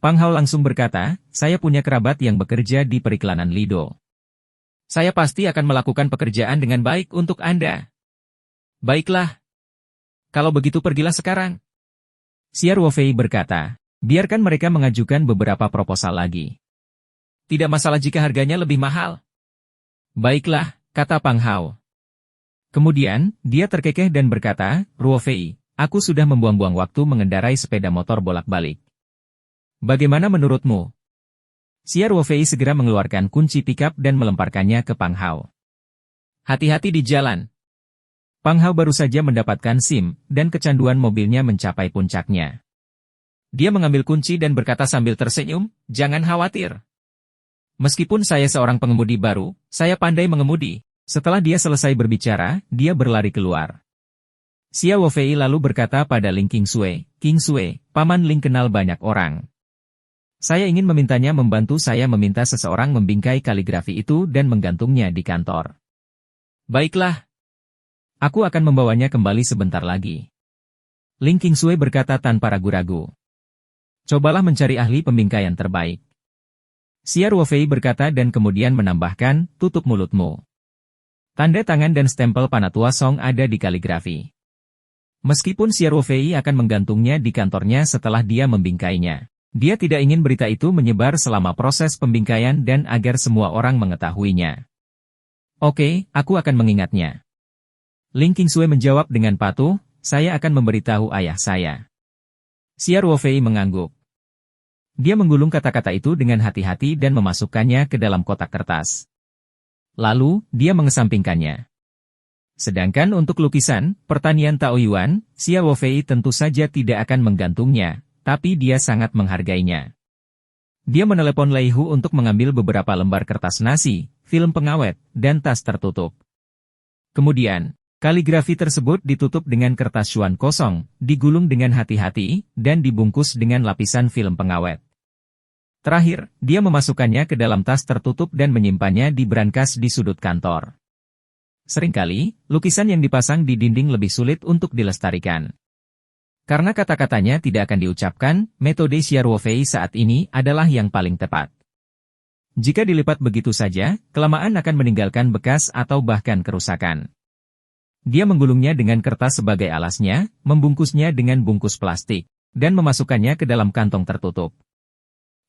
Pang Hao langsung berkata, saya punya kerabat yang bekerja di periklanan Lido. Saya pasti akan melakukan pekerjaan dengan baik untuk Anda. Baiklah. Kalau begitu pergilah sekarang. Xia Ruofei berkata, biarkan mereka mengajukan beberapa proposal lagi. Tidak masalah jika harganya lebih mahal. Baiklah, kata Pang Hao. Kemudian, dia terkekeh dan berkata, Ruofei, aku sudah membuang-buang waktu mengendarai sepeda motor bolak-balik. Bagaimana menurutmu? Xia Ruofei segera mengeluarkan kunci pikap dan melemparkannya ke Pang Hao. Hati-hati di jalan. Pang Hao baru saja mendapatkan SIM, dan kecanduan mobilnya mencapai puncaknya. Dia mengambil kunci dan berkata sambil tersenyum, jangan khawatir. Meskipun saya seorang pengemudi baru, saya pandai mengemudi. Setelah dia selesai berbicara, dia berlari keluar. Xia Ruofei lalu berkata pada Ling Qingsui, Qingsui, Paman Ling kenal banyak orang. Saya ingin memintanya membantu saya meminta seseorang membingkai kaligrafi itu dan menggantungnya di kantor. Baiklah. Aku akan membawanya kembali sebentar lagi. Ling Qingsui berkata tanpa ragu-ragu. Cobalah mencari ahli pembingkaian terbaik. Xia Ruofei berkata dan kemudian menambahkan, tutup mulutmu. Tanda tangan dan stempel Panatua Song ada di kaligrafi. Meskipun Xia Ruofei akan menggantungnya di kantornya setelah dia membingkainya, dia tidak ingin berita itu menyebar selama proses pembingkaian dan agar semua orang mengetahuinya. Oke, aku akan mengingatnya. Ling Qingsui menjawab dengan patuh, saya akan memberitahu ayah saya. Xia Ruofei mengangguk. Dia menggulung kata-kata itu dengan hati-hati dan memasukkannya ke dalam kotak kertas. Lalu, dia mengesampingkannya. Sedangkan untuk lukisan, pertanian taoyuan, Xia Ruofei tentu saja tidak akan menggantungnya, tapi dia sangat menghargainya. Dia menelepon Lei Hu untuk mengambil beberapa lembar kertas nasi, film pengawet, dan tas tertutup. Kemudian, Kaligrafi tersebut ditutup dengan kertas cuan kosong, digulung dengan hati-hati, dan dibungkus dengan lapisan film pengawet. Terakhir, dia memasukkannya ke dalam tas tertutup dan menyimpannya di brankas di sudut kantor. Seringkali, lukisan yang dipasang di dinding lebih sulit untuk dilestarikan. Karena kata-katanya tidak akan diucapkan, metode Xiaoruofei saat ini adalah yang paling tepat. Jika dilipat begitu saja, kelamaan akan meninggalkan bekas atau bahkan kerusakan. Dia menggulungnya dengan kertas sebagai alasnya, membungkusnya dengan bungkus plastik, dan memasukkannya ke dalam kantong tertutup.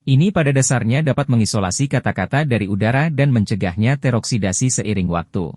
Ini pada dasarnya dapat mengisolasi kata-kata dari udara dan mencegahnya teroksidasi seiring waktu.